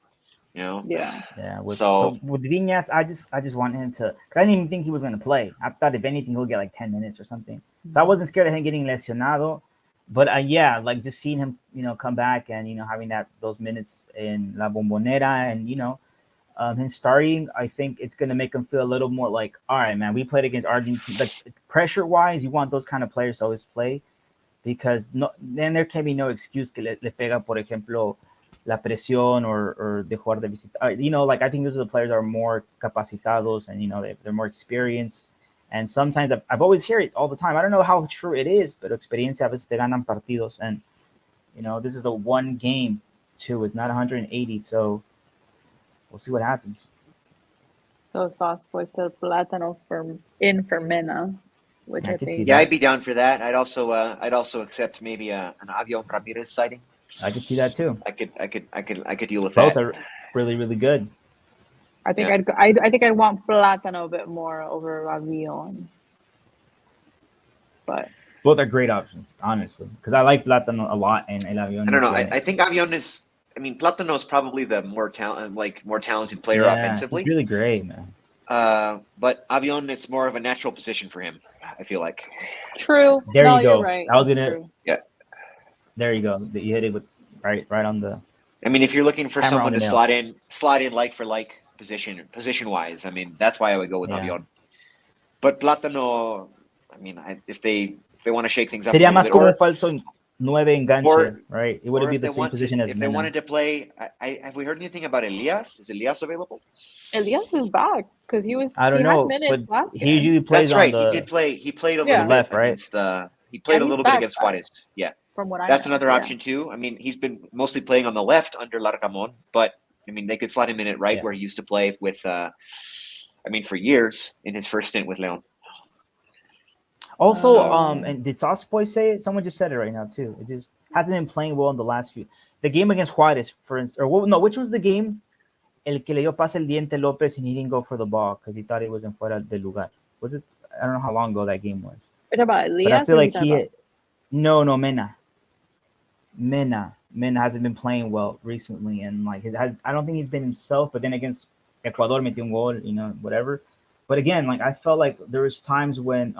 Yeah. Yeah, So with Viñas, I just want him to, because I didn't even think he was going to play. I thought if anything he'll get like 10 minutes or something. So I wasn't scared of him getting lesionado. But yeah, like just seeing him, come back and having those minutes in La Bombonera and him starting, I think it's gonna make him feel a little more like, all right, man, we played against Argentina. Like pressure wise, you want those kind of players to always play, because then there can be no excuse que le pega, por ejemplo, la presión or de jugar de visita. Like I think those are the players that are more capacitados and they're more experienced. And sometimes I've always heard it all the time. I don't know how true it is, but experiencia a veces te ganan partidos. And, this is a one game too. It's not 180. So we'll see what happens. So Sauce puesto Plátano for Mena, which I I can see think. yeah, that. I'd be down for that. I'd also accept maybe an Avion Ramirez sighting. I could see that too. I could deal with Both that. are really, really good. I think Yeah. I think I'd want Plátano a bit more over Avion. But Both are great options, honestly, because I like Plátano a lot and El Avión. I don't know. I think Avion is I mean, Platano is probably the more talented player Yeah, offensively. he's really great, man. But Avion, it's more of a natural position for him. I feel like. True. There no, you go. You're right. I was That's gonna. true. There you go. You hit it with right on the. I mean, if you're looking for Hammer on someone the to nail. slide in like for like position wise, I mean, that's why I would go with Yeah. Avion. But Platano, I mean, if they want to shake things up a Sería little más bit, como un falso 9 enganche, or- right? It or wouldn't be if the they same want to, position as if they Mena. wanted to play, have we heard anything about Elias? Is Elias available? Elias is back because he I don't had know, minutes but last he game. usually plays That's on right. the. He did play. He played a Yeah. little bit Left, right? against. He played a he's little bit back, against back. Juarez. Yeah, From what I that's know. another Yeah. option too. I mean, he's been mostly playing on the left under Larcamon, but I mean, they could slot him in at right Yeah. where he used to play with. I mean, for years in his first stint with Leon. Also, So- and did Sauce say it? Someone just said it right now too. It just hasn't been playing well in the last few. The game against Juarez, for instance, which was the game? El que le dio pase el Diente López and he didn't go for the ball because he thought it wasn't fuera del lugar. Was it? I don't know how long ago that game was. You're talking about Elias? But I feel or like you talking no, Mena hasn't been playing well recently, and like I don't think he's been himself. But then against Ecuador, metió un gol, whatever. But again, like I felt like there was times when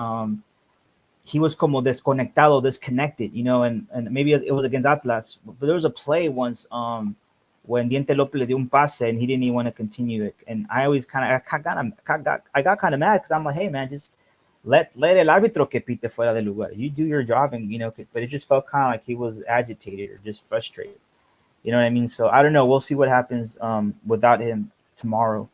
he was como desconectado, disconnected, and maybe it was against Atlas. But there was a play once when Diente López le dio un pase and he didn't even want to continue it, and I always I got kind of mad because I'm like, hey man, just let el árbitro que pite fuera del lugar. You do your job, and but it just felt kind of like he was agitated or just frustrated. You know what I mean? So I don't know. We'll see what happens without him tomorrow.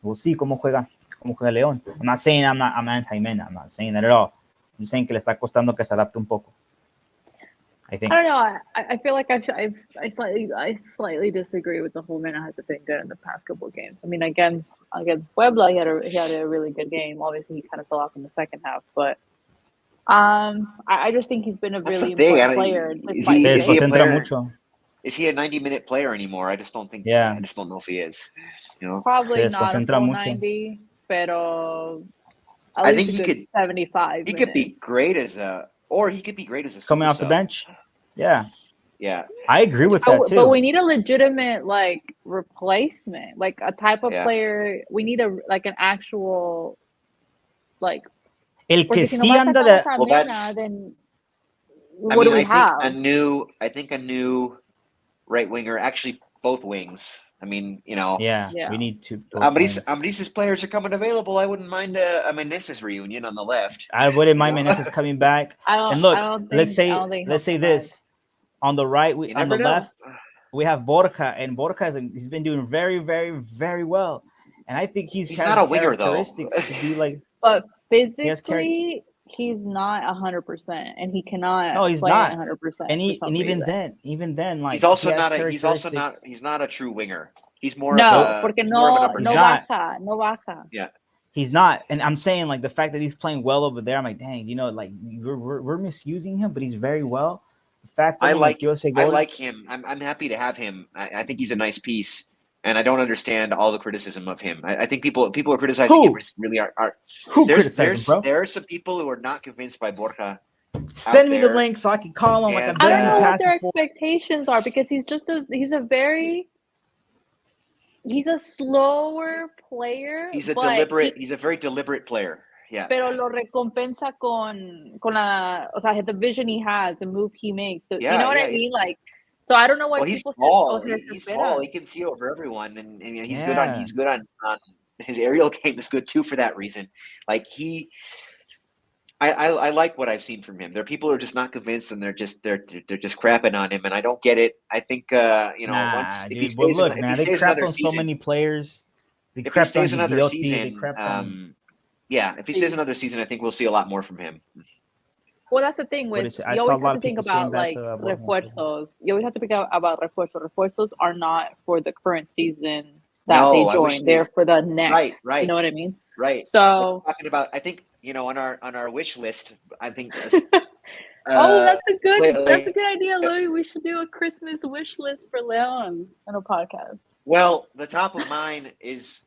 We'll see cómo juega León. I'm not saying I'm anti-Mena. I'm not saying that at all. I'm saying que le está costando que se adapte un poco. I think. I don't know. I feel like I slightly disagree with the whole Mena hasn't been good in the past couple of games. I mean, against Puebla, he had a really good game. Obviously, he kind of fell off in the second half, but I just think he's been a That's really the thing. important player. Is despite he the is he a game. player? Mucho. Is he a 90-minute player anymore? I just don't think. Yeah. I just don't know if he is. Probably Se not a desconcentra full mucho. 90, pero at I least think a he good could. 75 He could be minutes. great as a, or he could be great as a Coming super off the sub. bench. Yeah, Yeah. I agree with that too. But we need a legitimate replacement, like a type of Yeah. player. We need an actual like. El que Porque si no sí anda de. sacamos a Well, Mena, that's- then I what mean, do we have? I think a new right winger, actually both wings. I mean, Yeah, Yeah. we need to. Ambrice's players are coming available. I wouldn't mind a Meneses reunion on the left. I wouldn't mind You know? Meneses coming back. I don't. And look, I don't think, let's say I don't think let's say he'll come back. this. On the right, You on the never know. left, we have Borja, and Borja he's been doing very, very, very well. And I think he's not a winger, though. characteristics to be like. But has physically, he's not 100%, and he cannot No, he's play not. 100%. And even reason. then, like he's also he has not characteristics. he's not a true winger. He's more No, of a porque he's more of a no number He's no 10. not. baja. He's not, and I'm saying like the fact that he's playing well over there. I'm like, dang, like we're misusing him, but he's very well. The fact that I he like metió ese gol- him. I'm happy to have him. I think he's a nice piece, and I don't understand all the criticism of him. I think people are criticizing Who? him really are. Who There criticized him, bro? are some people who are not convinced by Borja. Send me the there. link so I can call him like And, I've I done don't in know the what past their before. expectations are because he's a slower player. he's a but he's a very deliberate player. Yeah. Pero lo recompensa con the vision he has, the move he makes. You know what I mean? Like, so I don't know why Well, he's people tall. se He's desesperan. tall. He can see over everyone, and he's good Yeah. on his aerial game is good too for that reason. Like I like what I've seen from him. There are people who are just not convinced, and they're just crapping on him, and I don't get it. I think once if he Dude, well, stays look, if man, he they stays crap another on season, so many players. They if he crapped stays on another Gigliotti, they season, crapped on. if he stays another season, I think we'll see a lot more from him. Well, that's the thing What with is it? I you saw always a lot have to of think people saying about that's like about refuerzos. You always have to think about refuerzos. Refuerzos are not for the current season that No, they I wish join. They're for the next. Right. You know what I mean? Right. So Talking about, I think on our wish list, I think. that's a good like- idea, Louis. We should do a Christmas wish list for Leon on a podcast. Well, the top of mine is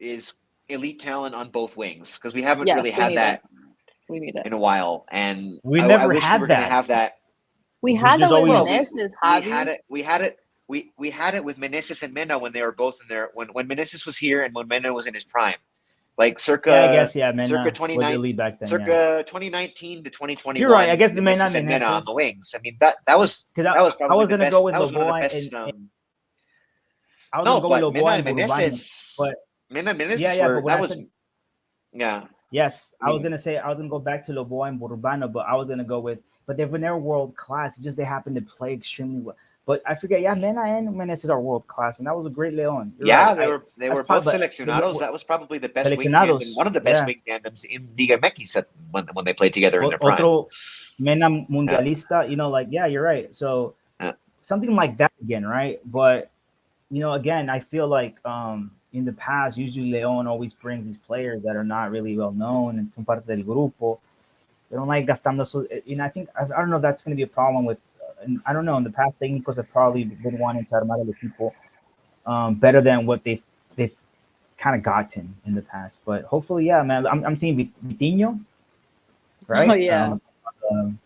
elite talent on both wings because we haven't Yes, really we had need that We need it. in a while, and We I never wish had we were going to that. have that. We had just that with always- Meneses, We Javi. had it. We had it. we had it with Meneses and Mena when they were both in there. When Meneses was here and when Mena was in his prime, like circa Yeah, I guess Mena circa was the 29 lead back then. circa 2019 to 2021. You're right. I guess the Mena Meneses and Mena on the Meneses. wings. I mean that was Because probably I was the gonna best. go with That was one of the Loboa best. I was No, gonna go with but Mena Loboa and and Burbano, Meneses, but Mena and Meneses yeah, were but when that I was said yeah. yes, I I was mean, gonna say I was gonna go back to Loboa and Burbano, but I was gonna go with but they're when they're world class, it's just they happen to play extremely well. But I forget, yeah, Mena and Meneses are world class, and that was a great Leon. You're yeah, right. they That's were both probably seleccionados. That was probably the best wing tandem, seleccionados. one of the best Yeah. wing tandems in Liga MX when they played together in their prime. Otro Mena Yeah. Mundialista, like yeah, you're right. So Yeah. something like that again, right? But again, I feel like in the past, usually Leon always brings these players that are not really well known and son parte del grupo. They don't like gastando. So, I think I don't know if that's going to be a problem with. I don't know. In the past, técnicos have probably been wanting to armar el equipo better than what they've kind of gotten in the past. But hopefully, yeah, man. I'm seeing Vitinho, right? Oh yeah. Um,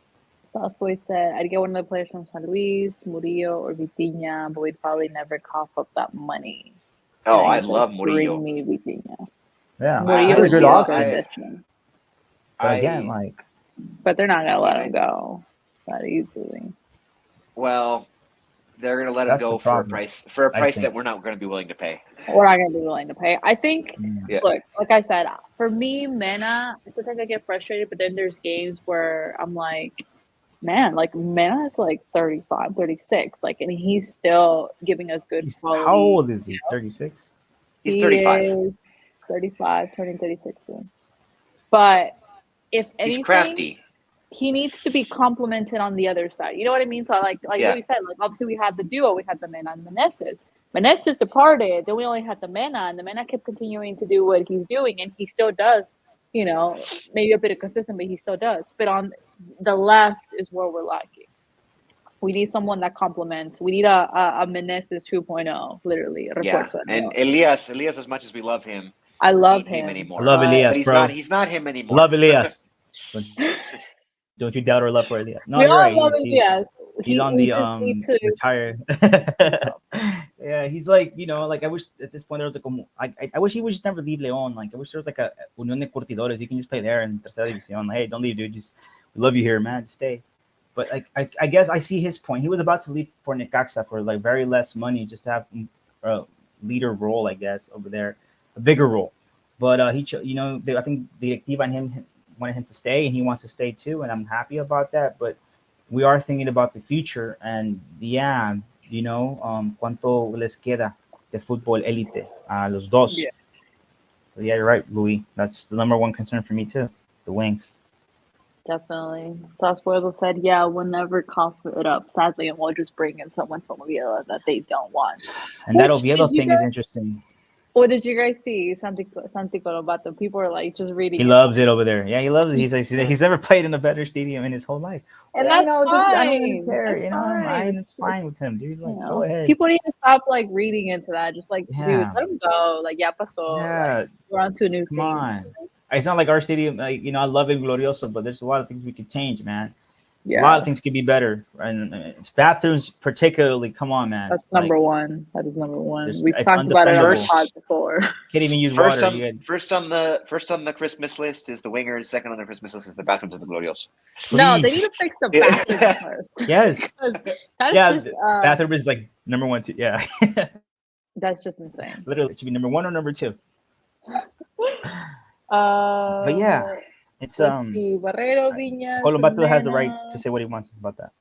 Southboy said, I'd get one of the players from San Luis, Murillo, or Vitinha, but we'd probably never cough up that money. Oh, And I just love Murillo. Bring me Vitinha. yeah, Murillo he's a would good be a option. good addition. But again, like, But they're not going to let I- him go that easily. well, they're going to let him That's go the for a problem, price think. that we're not going to be willing to pay. We're not going to be willing to pay. I think, Yeah. look, like I said, for me, Mena, sometimes I get frustrated, but then there's games where I'm like, man, like Mena is like 35, 36, like, and he's still giving us good quality. How old is he? 36? He's He 35. is 35, turning 36 soon. But if anything, He's crafty. he needs to be complimented on the other side. You know what I mean? So like Yeah. Louis said, like obviously we had the duo, we had the Mena and Meneses. Meneses departed, then we only had the Mena, and the Mena kept continuing to do what he's doing, and he still does, maybe a bit of consistent, but he still does. But on the left is where we're lacking. We need someone that complements. We need a Meneses 2.0, literally. Yeah. And Elias, as much as we love him, I love ain't him him. anymore. I love Elias, But bro. he's not him anymore. Love Elias. Don't you doubt our love for Elias. No, We you're all right. love Elias. He's on we the just need to retire. Yeah, he's like, like I wish at this point there was like I wish he would just never leave León. Like I wish there was like a Unión de Curtidores. You can just play there in Tercera División. Like, hey, don't leave, dude. Just we love you here, man. Just stay. But like I guess I see his point. He was about to leave for Necaxa for like very less money, just to have a leader role, I guess, over there, a bigger role. But I think the Directiva and him wanted him to stay, and he wants to stay too, and I'm happy about that. But we are thinking about the future, and yeah, cuánto les queda de fútbol élite a los dos. Yeah. So yeah, you're right, Louis. That's the number one concern for me too. The wings. Definitely. Sauce Boyle said, yeah, we'll never cough it up, sadly, and we'll just bring in someone from Oviedo that they don't want. And that Which, Oviedo did you thing is guys- interesting. What did you guys see? Santi Colobato. People are like just reading He it. loves it over there. Yeah, he loves it. He's never played in a better stadium in his whole life. And I that's know, fine. I don't even care. That's Mine fine. is fine with him, dude. Like, You know, go ahead. People need to stop like reading into that. Just like, dude, Yeah. let him go. Like, ya pasó. Yeah, Like, we're on to a new come thing. on. It's not like our stadium. Like, I love it, Glorioso, but there's a lot of things we could change, man. Yeah. A lot of things could be better, and bathrooms particularly. Come on, man. That's number one. That is number one. There's- We've it's talked about it on the undefendable. pod before. Can't even use First water. on the Christmas list is the wingers. Second on the Christmas list is the bathrooms of the Glorioso. No, they Please. need to fix the bathroom first. Yes. That's Yeah, just bathroom is like number 1, 2. Yeah. that's just insane. Literally, it should be number 1 or number 2. But yeah, it's let's see. Barrero, Viñas, Colombato has the right Mena. to say what he wants about that.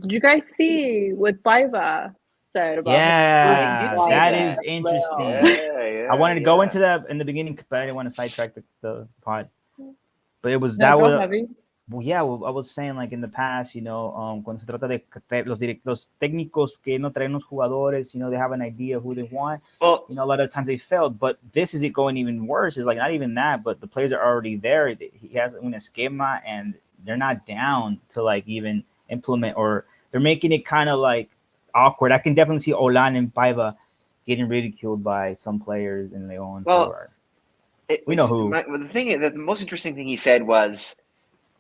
Did you guys see what Paiva said about? Yeah, I did see that that. is interesting. Yeah, I wanted to go into that in the beginning, but I didn't want to sidetrack the pod. But it was No, that go was heavy. well, yeah. Well, I was saying like in the past, cuando se trata de los técnicos que no traen los jugadores, they have an idea who they want. Well, A lot of times they failed, but this is it going even worse. It's like not even that, but the players are already there. He has un esquema, and they're not down to like even implement, or they're making it kind of like awkward. I can definitely see Olan and Paiva getting ridiculed by some players in León. Well, we know who. The most interesting thing he said was,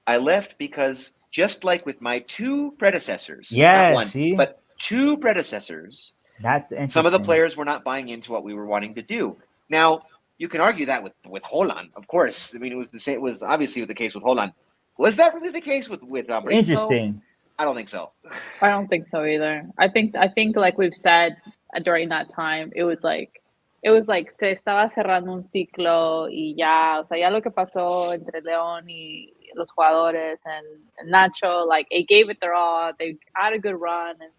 "I left because just like with my two predecessors, Yeah, not one, see? but two predecessors, That's interesting. some of the players were not buying into what we were wanting to do. Now, you can argue that with Holland, of course. I mean, it was the same. It was obviously the case with Holland. Was that really the case with Ambriz, though? Interesting. I don't think so. I don't think so either. I think like we've said during that time, it was like se estaba cerrando un ciclo y ya, o sea, ya lo que pasó entre León y los jugadores and Nacho, like it gave it their all. They had a good run and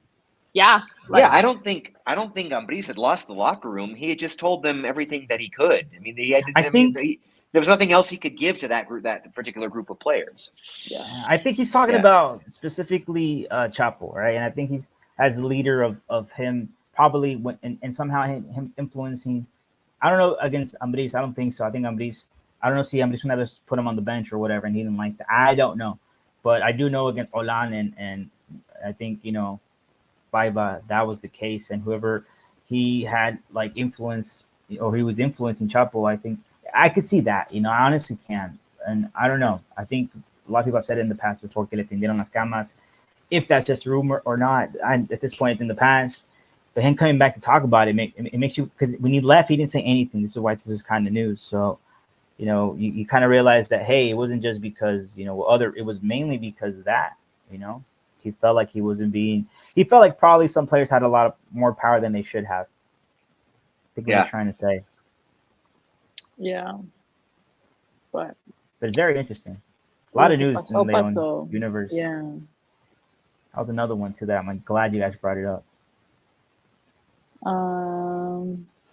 yeah. Yeah, I don't think Ambriz had lost the locker room. He had just told them everything that he could. I mean, there was nothing else he could give to that group, that particular group of players. Yeah, I think he's talking about specifically Chapo, right? And I think he's as the leader of him probably and somehow him influencing. I don't know against Ambriz. I don't think so. I think Ambriz. I don't know. See, Ambriz never put him on the bench or whatever, and he didn't like that. I don't know, but I do know against Olan and I think Baiba, that was the case, and whoever he had like influence or he was influencing Chapo, I think I could see that. I honestly can, and I don't know. I think a lot of people have said it in the past before que le tendieron las camas. If that's just rumor or not, at this point in the past, but him coming back to talk about it, it makes you, because when he left, he didn't say anything. This is why this is kind of news. So, you kind of realize that hey, it wasn't just because it was mainly because of that. He felt like he wasn't being. He felt like probably some players had a lot of more power than they should have. I think what he's trying to say. Yeah. But it's very interesting. A lot of news in the Leon universe. Yeah. That was another one too that I'm glad you guys brought it up.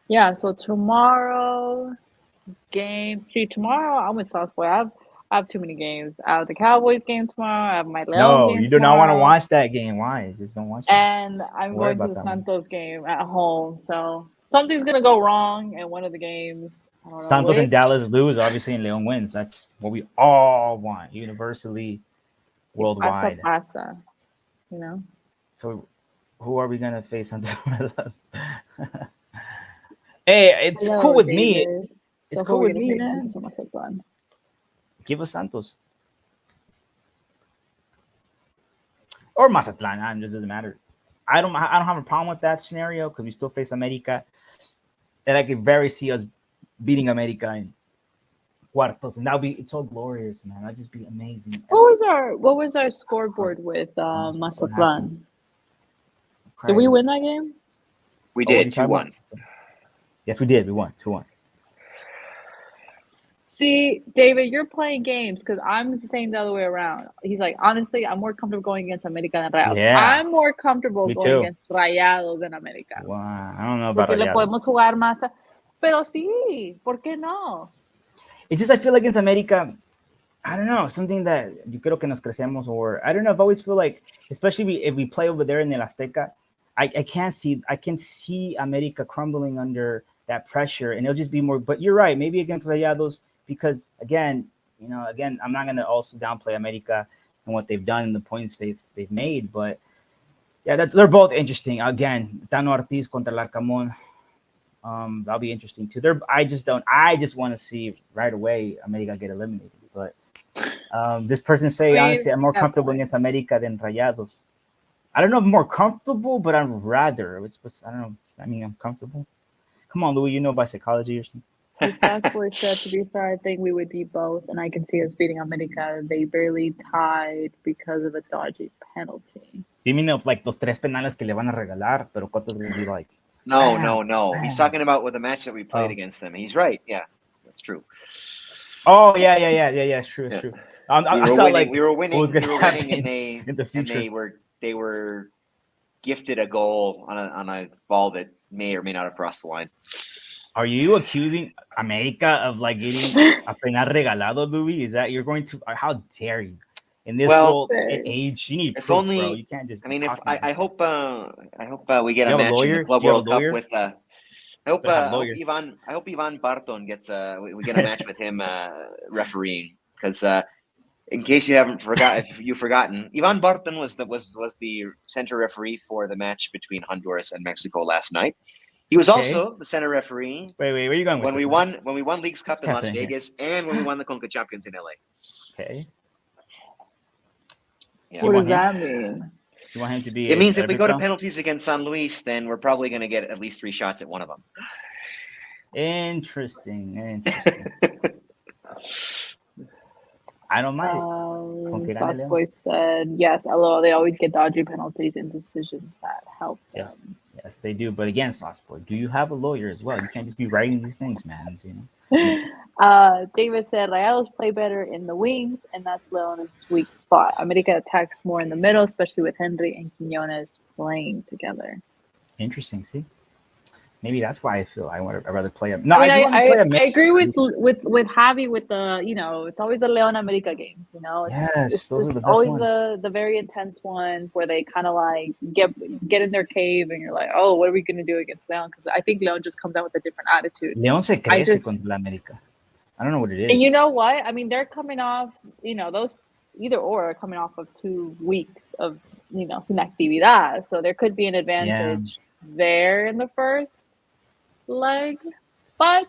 Yeah, so tomorrow I'm with Sauce Boy. I have too many games. I have the Cowboys game tomorrow. I have my Leon game you do tomorrow. not want to watch that game. Why? Just don't watch it. And I'm going to the Santos game at home. So something's going to go wrong in one of the games. I don't know Santos which. and Dallas lose, obviously, and Leon wins. That's what we all want, universally, worldwide. Pasa. So who are we going to face on the Hey, it's cool with me. It's cool with me, man. Give us Santos. Or Mazatlan. It doesn't matter. I don't have a problem with that scenario because we still face America. And I could very see us beating America in cuartos. And it's so glorious, man. That'd just be amazing. What was our scoreboard with Mazatlan? Did we win that game? We did, 2-1. Yes, we did. We won 2-1. See, David, you're playing games because I'm saying the other way around. He's like, honestly, I'm more comfortable going against America than Rayados. Yeah. I'm more comfortable going against Rayados than America. Wow. I don't know about Porque le Rayados. podemos jugar más. Pero sí, ¿por qué no? It's just I feel like against America, I don't know, something that yo creo que nos crecemos, or I don't know. I always feel like, especially if we play over there in El Azteca, I can see America crumbling under that pressure, and it'll just be more. But you're right, maybe against Rayados, because again, I'm not gonna also downplay America and what they've done and the points they've made, but yeah, they're both interesting. Again, Tano Ortiz contra Larcamón, that'll be interesting too. I just want to see right away America get eliminated. But this person say honestly, I'm more comfortable against America than Rayados. I don't know if I'm more comfortable, but I'd rather. I don't know. I mean, I'm comfortable. Come on, Louis, you know about psychology or something. So Sasboy said, to be fair, I think we would beat both, and I can see us beating America. They barely tied because of a dodgy penalty. You mean of like those tres penales que le van a regalar, pero Coto's gonna be like. No. He's talking about with the match that we played against them. He's right. Yeah, that's true. Oh yeah. It's true. We were winning, and they were gifted a goal on a ball that may or may not have crossed the line. Are you accusing America of like getting a penal regalado, Louis? Is that you're going to? How dare you? In this world age, you need proof, bro. You can't just. I mean, I hope we get a match in the Club World Cup with. I hope Ivan Barton gets we get a match with him refereeing, because in case you haven't forgotten, Ivan Barton was the center referee for the match between Honduras and Mexico last night. He was also the center referee. Wait, where are you going? When we won Leagues Cup in Las Vegas and when we won the Conca Champions in LA. Okay. Yeah. What does that mean? You want him to be It means if we go to arbitro? penalties against San Luis, then we're probably going to get at least 3 shots at one of them. Interesting. I don't mind it. Con que gane Sauce León. Boy said, yes, LOL, they always get dodgy penalties and decisions that help Yes. them. Yes, they do. But again, Sauce Boy, do you have a lawyer as well? You can't just be writing these things, man. You know. David said, Rayados play better in the wings, and that's Leon's weak spot. America attacks more in the middle, especially with Henry and Quiñones playing together. Interesting. See, maybe that's why I feel I'd rather play him. No, I mean, I do want to play him. I agree with Javi with the, you know, it's always the Leon America games, you know. Yes, those are the best always ones. the very intense ones where they kind of like get in their cave and you're like, oh, what are we gonna do against Leon? Because I think Leon just comes out with a different attitude. León se crece just- contra la América. I don't know what it is. And you know what? I mean, they're coming off, you know, those either or are coming off of 2 weeks of, you know, sin actividad. So there could be an advantage there in the first leg, but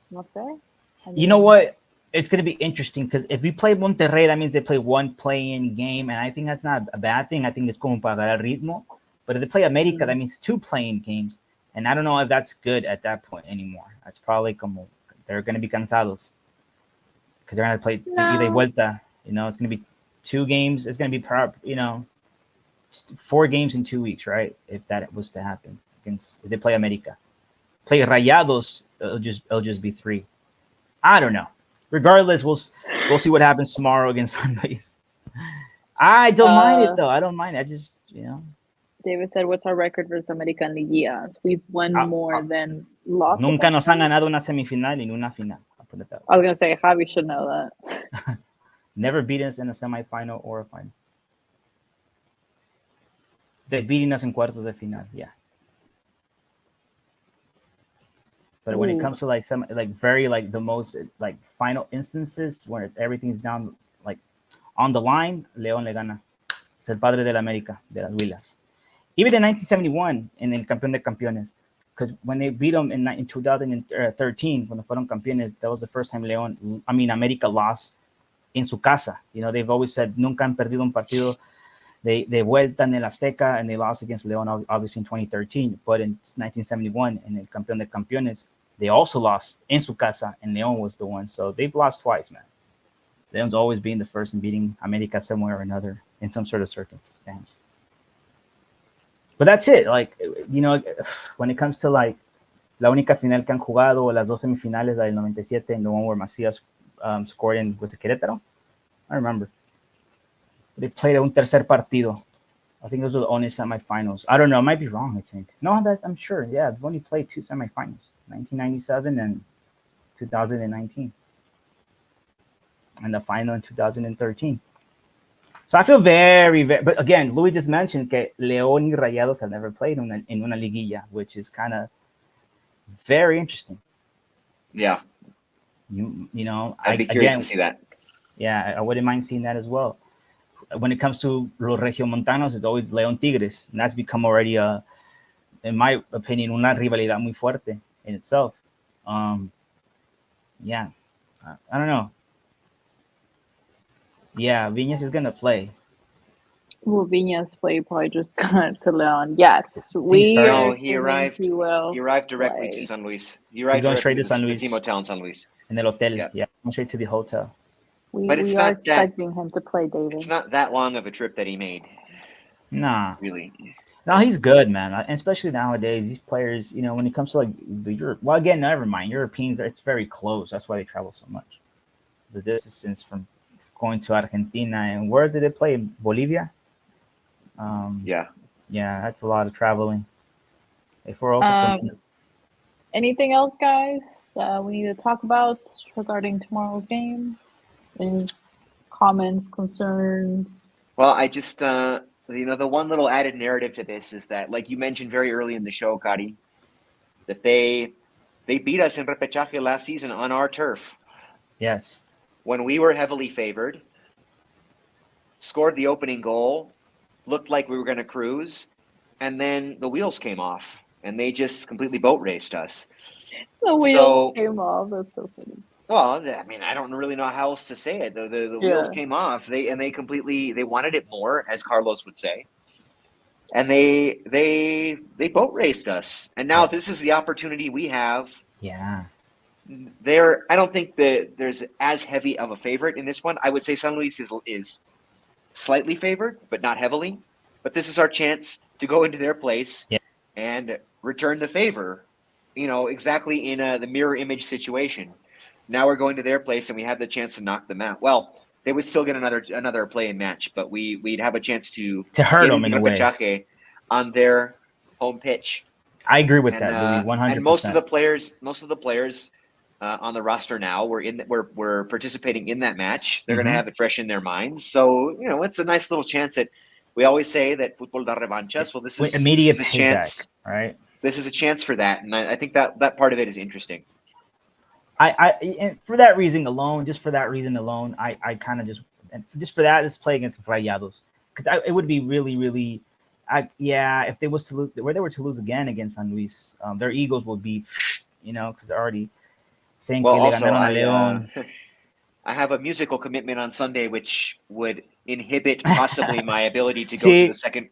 no sé. I You know mean, what? It's going to be interesting because if we play Monterrey, that means they play 1 play-in game, and I think that's not a bad thing. I think it's como para agarrar ritmo. But if they play América, that means 2 play-in games, and I don't know if that's good at that point anymore. That's probably como they're going to be cansados because they're going to play ida y vuelta. You know, it's going to be 2 games. It's going to be, you know, 4 games in 2 weeks, right? If that was to happen against if they play América. Play Rayados, it'll just be 3. I don't know. Regardless, we'll see what happens tomorrow against San Luis. I don't mind it though. I don't mind it. I just, you know. David said, "What's our record versus America in Liguillas? We've won more than lost." Nunca nos han ganado una semifinal ni una final. I'll put it that way. I was gonna say Javi should know that. Never beaten us in a semifinal or a final. They're beating us in cuartos de final. Yeah. But when it comes to like some like very like the most like final instances where everything's down like on the line, León le gana. Es el padre de la América, de las Huilas. Even in 1971, in el campeón de campeones, because when they beat them in 2013, when fueron campeones, that was the first time América lost en su casa. You know, they've always said nunca han perdido un partido de vuelta en el Azteca, and they lost against León obviously in 2013. But in 1971, in el campeón de campeones, they also lost in su casa, and León was the one. So they've lost twice, man. León's always being the first in beating América somewhere or another in some sort of circumstance. But that's it. Like, you know, when it comes to like la única final que han jugado, las 2 semifinales, la del 97, and the one where Macías scored in with the Querétaro, I remember. They played un tercer partido. I think those were the only semifinals. I don't know. I might be wrong, I think. No, I'm sure. Yeah, they've only played 2 semifinals, 1997 and 2019. And the final in 2013. So I feel very, but again, Louis just mentioned that León y Rayados have never played in una liguilla, which is kind of very interesting. Yeah. You know, I'd be curious to see that. Yeah, I wouldn't mind seeing that as well. When it comes to los regiomontanos, it's always León Tigres, and that's become already in my opinion, una rivalidad muy fuerte in itself. Yeah, I don't know. Yeah, Viñas is gonna play. Will Viñas play? Probably just gone to León. Yes, we started. are No, he arrived. He will. He arrived directly play. to San Luis. He arrived going directly straight to San the Luis. team hotel in San Luis. In el hotel, Yeah. going straight to the hotel. But it's We are not that- expecting him to play, David. It's not that long of a trip that he made, Nah, really. no, he's good, man. And especially nowadays, these players, you know, when it comes to like the Europe, well, again, never mind. Europeans, it's very close. That's why they travel so much. The distance from going to Argentina, and where did they play? Bolivia. Yeah. Yeah, that's a lot of traveling. If we're also Anything else, guys, that we need to talk about regarding tomorrow's game? Any comments, concerns? Well, I just, the one little added narrative to this is that, like you mentioned very early in the show, Kari, that they beat us in repechaje last season on our turf yes, when we were heavily favored, scored the opening goal, looked like we were going to cruise, and then the wheels came off, and they just completely boat raced us. The wheels came off. That's so funny. Well, I mean, I don't really know how else to say it. The wheels came off. They completely wanted it more, as Carlos would say. and they boat raced us. And now Yeah. this is the opportunity we have. Yeah. I don't think that there's as heavy of a favorite in this one. I would say San Luis is slightly favored, but not heavily. But this is our chance to go into their place Yeah. and return the favor. Exactly in the mirror image situation. Now we're going to their place, and we have the chance to knock them out. Well, they would still get another play-in match, but we'd have a chance to To hurt get them into in a way. repechaje on their home pitch. I agree with And that, Louis. and most of 100%. the players on the roster now we're participating in that match. They're going to Mhm. have it fresh in their minds. So it's a nice little chance that we always say that football da revanchas. Well, this is Immediate a payback, chance. right? This is a chance for that, and I think that part of it is interesting. And for that reason alone, just for that reason alone, I kind of just for that, let's play against Rayados, because it would be really, really, if they was to lose, where they were to lose again against San Luis, their egos would be, because they're already saying Well, que le also ganaron a León. I have a musical commitment on Sunday, which would inhibit possibly my ability to go to See, the second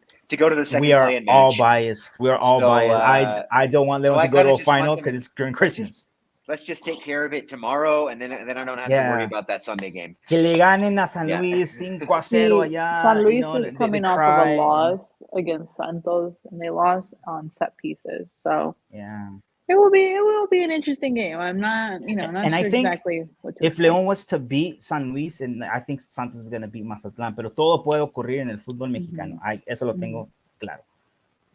we are play-in all match. biased. We are all So, biased. I don't want so León I to go kind to of a just want final them. because it's during Let's Christmas. just take care of it tomorrow, and then I don't have to worry Yeah. about that Sunday game. Que le ganen a San Yeah. Luis 5-0 See, allá. San Luis is They coming off of a cry. loss against Santos, and they lost on set pieces. So Yeah. it will be an interesting game. I'm not not And I sure think exactly what to if expect. León was to beat San Luis, and I think Santos is going to beat Mazatlán, pero todo puede ocurrir en el fútbol mexicano. Eso lo tengo claro.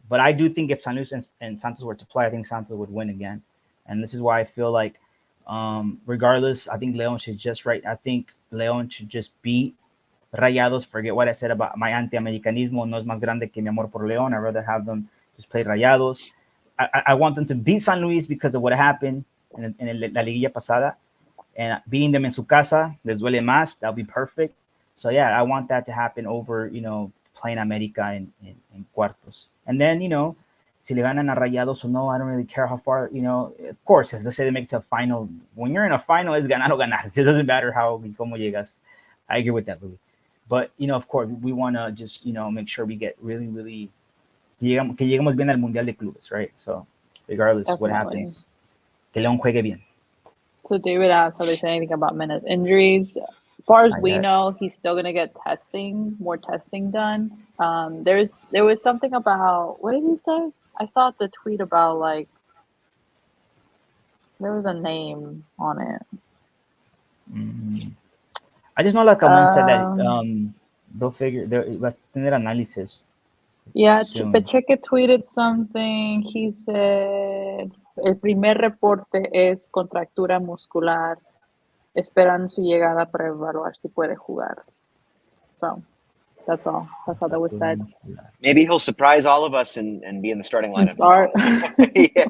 But I do think if San Luis and Santos were to play, I think Santos would win again. And this is why I feel like, regardless, I think León should I think León should just beat Rayados. Forget what I said about my anti-americanismo. No es más grande que mi amor por León. I'd rather have them just play Rayados. I want them to beat San Luis because of what happened in la liguilla pasada. And beating them in su casa, les duele más. That'll be perfect. So yeah, I want that to happen over, playing America in cuartos. And then, si le ganan a Rayados or no, I don't really care how far, of course, if let's say they make it to a final, when you're in a final, it's ganar o ganar. It doesn't matter how, como llegas. I agree with that, Louis. But, of course, we want to just, make sure we get really, really, que lleguemos bien al Mundial de Clubes, right? So, regardless of what Definitely. happens, que León juegue bien. So David asked, have they said anything about Mena's injuries? As far as Not we yet. know, he's still gonna get more testing done. There was something about, what did he say? I saw the tweet about like there was a name on it. I just know like Camon said that they'll va a tener análisis. Yeah, soon. Pacheco tweeted something. He said, el primer reporte es contractura muscular. Esperan su llegada para evaluar si puede jugar. So, that's all. That's all that was said. Maybe he'll surprise all of us and be in the starting lineup. And start. Yeah.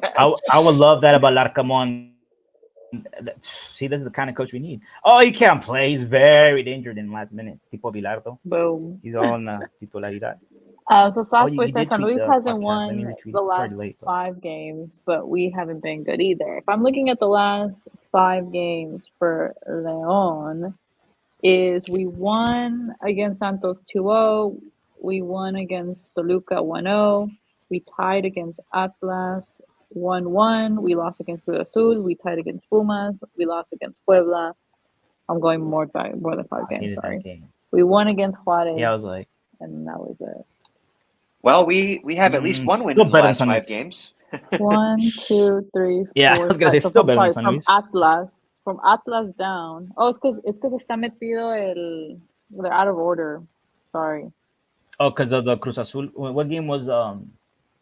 I would love that about Larcamon. See, this is the kind of coach we need. Oh, he can't play. He's very injured in the last minute. Tipo Bilardo. Boom. He's all in the titularidad. So Sasquatch you said did San tweet Luis the hasn't podcast. won Let me retweet it. the It's already last late, but- 5 games, but we haven't been good either. If I'm looking at the last 5 games for León, is we won against Santos 2-0, we won against Toluca 1-0, we tied against Atlas 1-1, we lost against Cruz Azul, we tied against Pumas, we lost against Puebla. I'm going more than 5 I games, hated that sorry. game. We won against Juarez, Yeah, I was like, and that was it. Well, we have at least one win still in the better than last San 5 Luis. games. 1, 2, 3, 4, Yeah, I was gonna 5. say still better than Sorry, San Luis. From Atlas down. Oh, it's because está metido they're out of order. Sorry. Oh, because of the Cruz Azul. What game was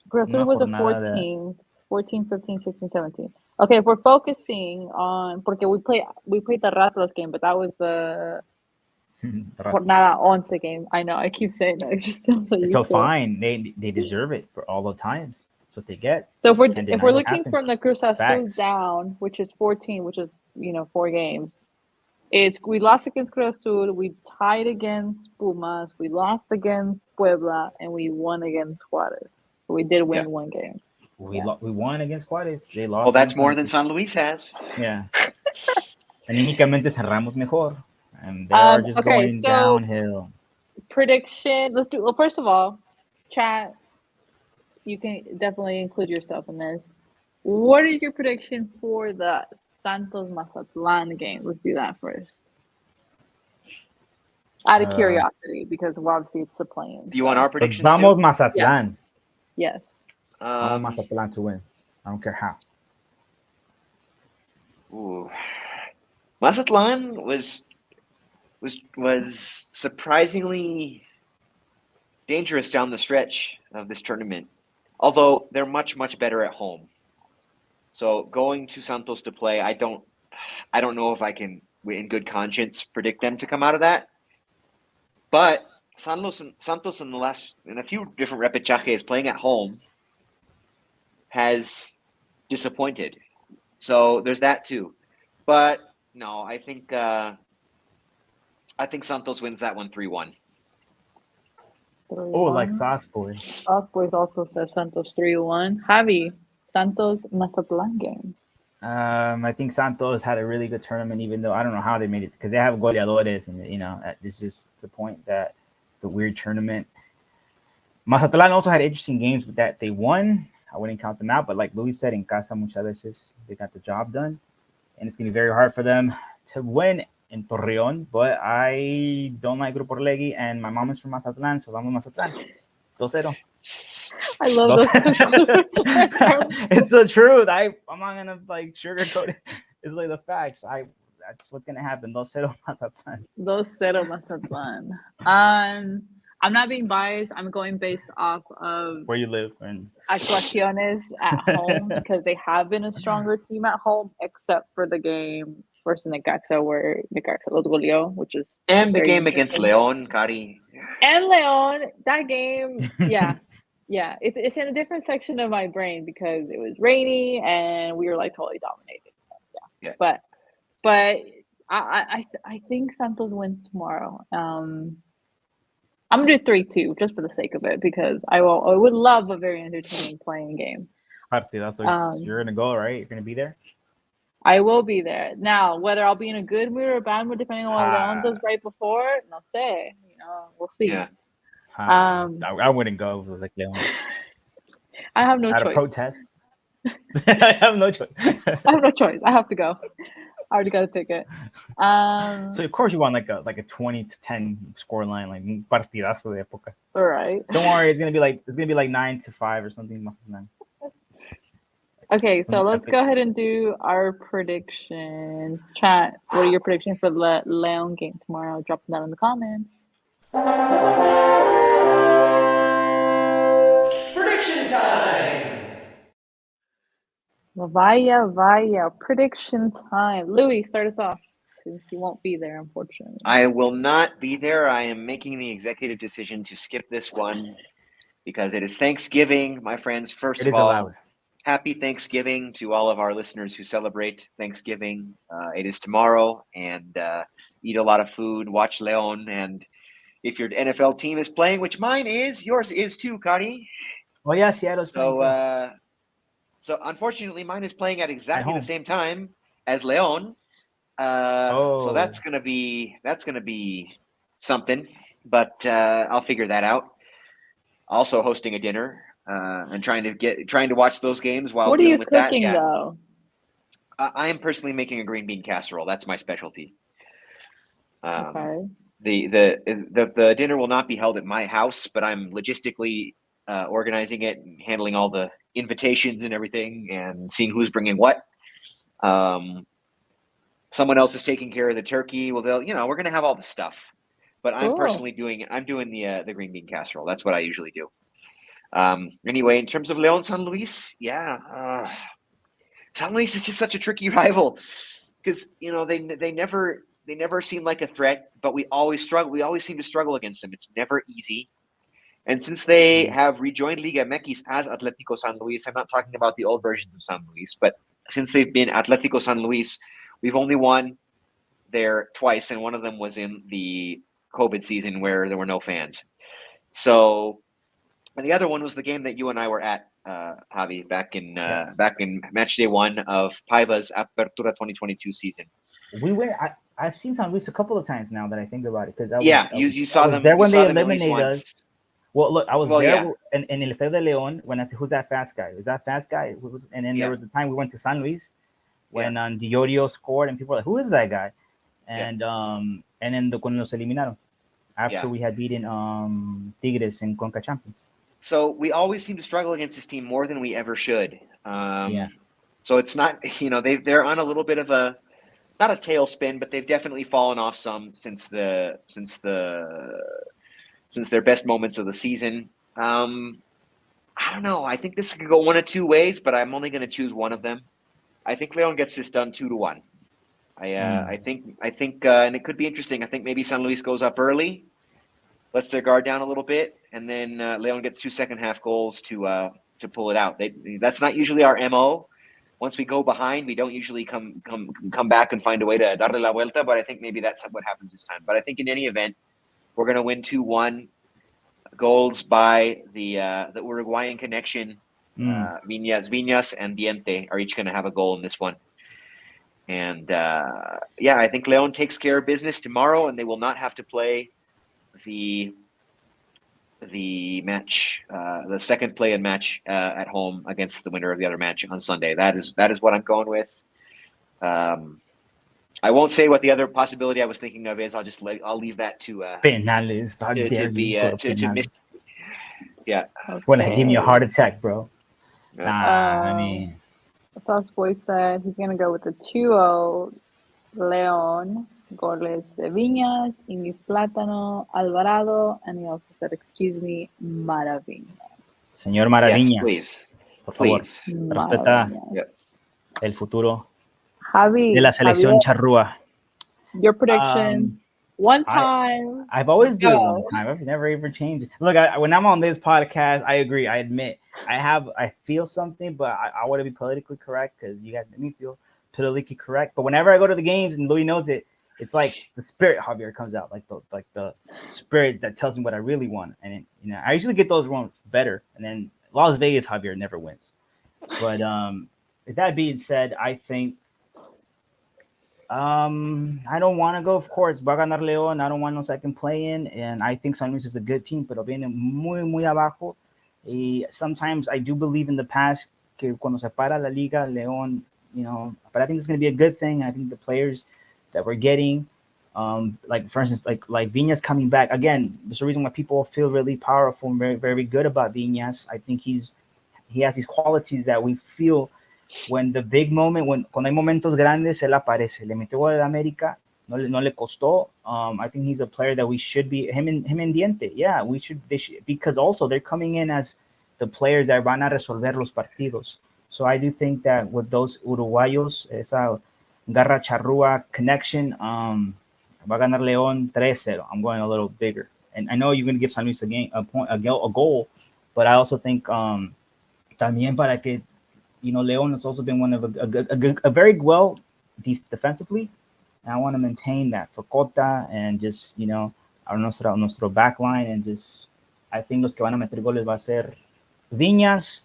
Cruz Azul una was a jornada de- 14, 15, 16, 17. Okay, if we're focusing on porque we played the Ratlas game, but that was the jornada 11 game. I know, I keep saying that. I just am so used So to it. fine, they deserve it for all the times. That's what they get. So if Can't deny we're what looking happened. from the Cruz Azul Facts. down, which is 14, which is 4 games, we lost against Cruz Azul, we tied against Pumas, we lost against Puebla, and we won against Juarez. So we did win Yeah. 1 game. We won against Juárez. They lost. Well, that's against more San than San Luis has. Yeah. Anímicamente cerramos mejor, and they are just okay, going so- downhill. Prediction. Let's do. Well, first of all, chat. you can definitely include yourself in this. What is your prediction for the Santos Mazatlan game? Let's do that first. Out of curiosity, because obviously it's the play-in. You want our But predictions vamos too? Mazatlan. Yes. I want Mazatlan to win. I don't care how. Ooh. Mazatlan was surprisingly dangerous down the stretch of this tournament, although they're much better at home. So going to Santos to play, I don't know if I can, in good conscience, predict them to come out of that. But Santos in a few different repechajes playing at home has disappointed. So there's that too. But no, I think Santos wins that one 3-1. Oh, like Sauce Boy. Sauce Boys also says Santos 3-1. Javi, Santos Mazatlan game. I think Santos had a really good tournament, even though I don't know how they made it because they have goleadores, and it's just the point that it's a weird tournament. Mazatlan also had interesting games that they won. I wouldn't count them out, but like Luis said, in casa muchas veces they got the job done, and it's gonna be very hard for them to win in Torreon. But I don't like Grupo Orlegui, and my mom is from Mazatlan, so vamos Mazatlan. 2-0. I love those. It's the truth. I'm not gonna like sugarcoat it. It's like the facts. That's what's gonna happen. 2-0 Mazatlan. 2-0 Mazatlan. I'm not being biased. I'm going based off of Where you live and actuaciones at home because they have been a stronger team at home, except for the game versus Necaxa where Necaxa los goleó, which is And the very game against interesting. Leon, Cari. And Leon, that game, yeah. It's in a different section of my brain because it was rainy and we were like totally dominated. Yeah. But I think Santos wins tomorrow. I'm gonna do 3-2 just for the sake of it because I would love a very entertaining playing game. Partidazo. So you're gonna go, right? You're gonna be there. I will be there. Now, whether I'll be in a good mood or a bad mood, depending on what Leon does right before, no sé. We'll see. Yeah. I wouldn't go like Leon. I have no Out choice. of protest. I have no choice. I have no choice. I have to go. I already got a ticket. So of course you want like a 20-10 score line, like partidazo de época. All right. Don't worry, it's gonna be like 9-5 or something. Okay, so let's go ahead and do our predictions. Chat, what are your predictions for the Leon game tomorrow? Drop them down in the comments. Prediction time! Vaya. Prediction time. Louis, start us off since you won't be there, unfortunately. I will not be there. I am making the executive decision to skip this one because it is Thanksgiving, my friends. First of all, happy Thanksgiving to all of our listeners who celebrate Thanksgiving. It is tomorrow, and eat a lot of food, watch Leon, and if your NFL team is playing, which mine is, yours is too, Cari. Oh yeah, Seattle's so unfortunately, mine is playing at exactly the same time as Leon. So that's gonna be something, but I'll figure that out. Also hosting a dinner and trying to watch those games while what are you dealing with cooking that. though? I am personally making a green bean casserole. That's my specialty. Okay. The dinner will not be held at my house, but I'm logistically organizing it and handling all the invitations and everything and seeing who's bringing what. Someone else is taking care of the turkey. Well, we're going to have all the stuff, but I'm personally doing the green bean casserole. That's what I usually do. Anyway, in terms of Leon San Luis, San Luis is just such a tricky rival because, they never seem like a threat, but we always struggle. We always seem to struggle against them. It's never easy. And since they have rejoined Liga MX as Atlético San Luis, I'm not talking about the old versions of San Luis, but since they've been Atlético San Luis, we've only won there twice, and one of them was in the COVID season where there were no fans. So, and the other one was the game that you and I were at, Javi, back in match day 1 of Paiva's Apertura 2022 season. We were. I've seen San Luis a couple of times now that I think about it because you saw them there when they eliminated us. Well, look, I was Well, there yeah. in El Estadio de León when I said, "Who's that fast guy? Who's that fast guy?" And then Yeah. there was a time we went to San Luis when Diorio scored, and people were like, "Who is that guy?" Yeah. And then cuando nos eliminaron after Yeah. we had beaten Tigres in Conca Champions. So we always seem to struggle against this team more than we ever should. Yeah. So it's not, they're on a little bit of a, not a tailspin, but they've definitely fallen off some since their best moments of the season. I don't know. I think this could go one of two ways, but I'm only going to choose one of them. I think Leon gets this done 2-1. I think, and it could be interesting. I think maybe San Luis goes up early, lets their guard down a little bit, and then Leon gets 2 second half goals to pull it out. That's not usually our MO. Once we go behind, we don't usually come back and find a way to darle la vuelta. But I think maybe that's what happens this time. But I think in any event, we're going to win 2-1. Goals by the Uruguayan connection. Viñas and Diente are each going to have a goal in this one. And I think Leon takes care of business tomorrow, and they will not have to play the match, the second play-in match at home against the winner of the other match on Sunday. That is what I'm going with. I won't say what the other possibility I was thinking of is. I'll leave that to Penales. How dare to be you go to to penales? miss. Yeah. Wanna give me a heart attack, bro? Yeah. Nah, I mean, Sauce Boy said he's gonna go with the 2-0 Leon. Goles de Viñas, Ingrid Plátano, Alvarado, and he also said, excuse me, Maravilla. señor Yes, Maraviñas, please. por favor, Please. respeta Yes. el futuro Javi, de la selección Javier, charrúa. your prediction. One time. I've always do it Go. one time. I've never ever changed. Look, when I'm on this podcast, I agree. I admit I feel something, but I want to be politically correct because you guys make me feel politically correct. But whenever I go to the games and Louis knows it, it's like the spirit Javier comes out, like the spirit that tells me what I really want. And I usually get those ones better. And then Las Vegas Javier never wins. But with that being said, I think I don't want to go, of course, va a ganar León. I don't want no second play-in, and I think San Luis is a good team, pero viene muy abajo. Y sometimes I do believe in the past que cuando se para la liga, León, but I think it's going to be a good thing. I think the players that we're getting, like for instance, like Viñas coming back again. There's a reason why people feel really powerful and very, very good about Viñas. I think he has these qualities that we feel when the big moment, cuando hay momentos grandes, él aparece. Le metió gol a América, no le costó. I think he's a player that we should be, him and Diente. Yeah, they should, because also they're coming in as the players that van a resolver los partidos. So I do think that with those Uruguayos, esa garra charrúa connection, va a ganar León 3-0. I'm going a little bigger. And I know you're going to give San Luis a goal, but I also think también para que León has also been one of a very well defensively, and I want to maintain that for Cota and just nuestro backline, and just I think los que van a meter goles va a ser Viñas.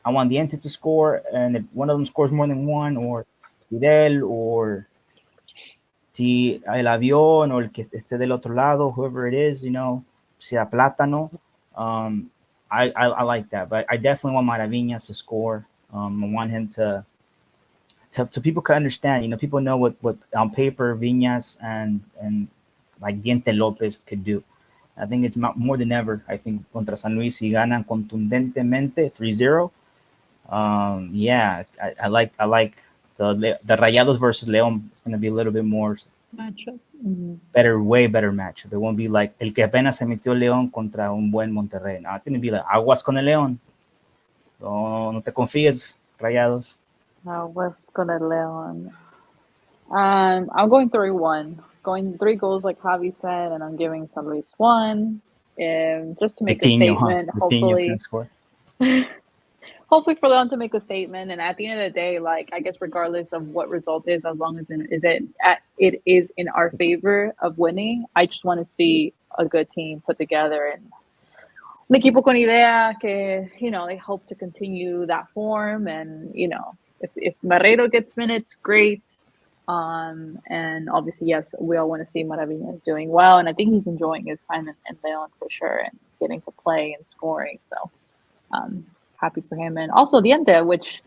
I want Diente to score, and if one of them scores more than one, or Fidel, or si el avión, or el que esté del otro lado, whoever it is, sea Plátano. I like that, but I definitely want Maraviñas to score. I want him to so people can understand. People know what on paper Viñas and like Diente Lopez could do. I think it's more than ever. I think contra San Luis si ganan contundentemente 3-0. I like the Rayados versus León. It's going to be a little bit more Matchup. way better matchup. It won't be like el que apenas se metió León contra un buen Monterrey. No, it's going to be like aguas con el León. No te confíes, Rayados. What's gonna Leon? I'm going 3-1. Going 3 goals like Javi said, and I'm giving San Luis 1. Just to make a statement, hopefully. Hopefully for Leon to make a statement, and at the end of the day, like I guess regardless of what result is, as long as it is in our favor of winning, I just want to see a good team put together and un equipo con idea que they hope to continue that form, and if Marrero gets minutes, great. And obviously, yes, we all want to see Maraviñas doing well, and I think he's enjoying his time in León for sure. And getting to play and scoring. So happy for him. And also Diente, which,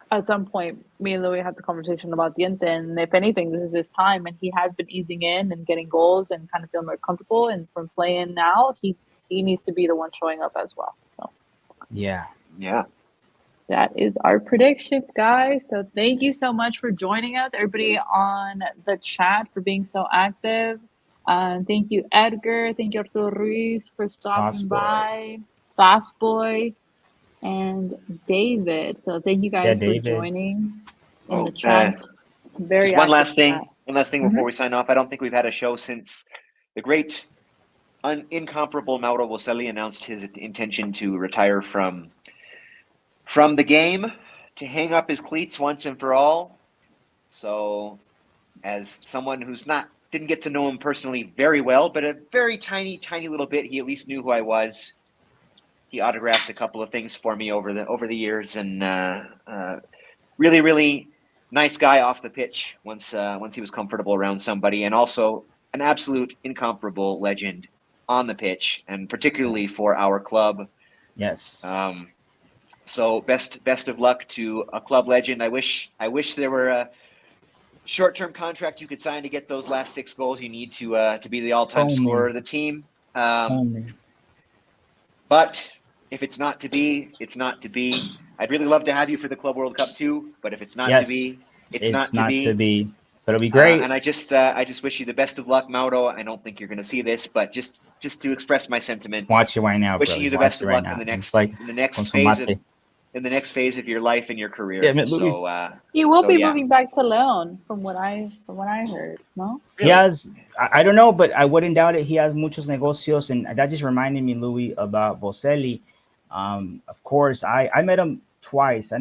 at some point, me and Louis had the conversation about Diente, and if anything, this is his time, and he has been easing in and getting goals and kind of feeling more comfortable. And from playing now, he needs to be the one showing up as well. So Yeah. that is our predictions, guys. So thank you so much for joining us, everybody on the chat, for being so active. Thank you, Edgar. Thank you, Arturo Ruiz, for stopping Sauce Boy. by. Sauce Boy. And David. So thank you guys for David. joining in Oh, the chat. Very Just one active last thing. chat. One last thing before we sign off. I don't think we've had a show since the great, incomparable Mauro Boselli announced his intention to retire from the game, to hang up his cleats once and for all. So, as someone who's didn't get to know him personally very well, but a very tiny little bit, he at least knew who I was. He autographed a couple of things for me over the years, and really, really nice guy off the pitch once he was comfortable around somebody, and also an absolute incomparable legend on the pitch, and particularly for our club. Yes. So best of luck to a club legend. I wish there were a short-term contract you could sign to get those last 6 goals you need to be the all-time scorer of the team. But if it's not to be, it's not to be. I'd really love to have you for the Club World Cup too, but if it's not to be, it's not to be. But it'll be great. And I just wish you the best of luck, Mauro. I don't think you're going to see this, but just to express my sentiment. Watch it right now. Wishing you the best of luck in the next phase of your life and your career. Yeah, so he will be moving back to León, from what I heard. No, he has. I don't know, but I wouldn't doubt it. He has muchos negocios, and that just reminded me, Louis, about Boselli. Of course, I met him twice. I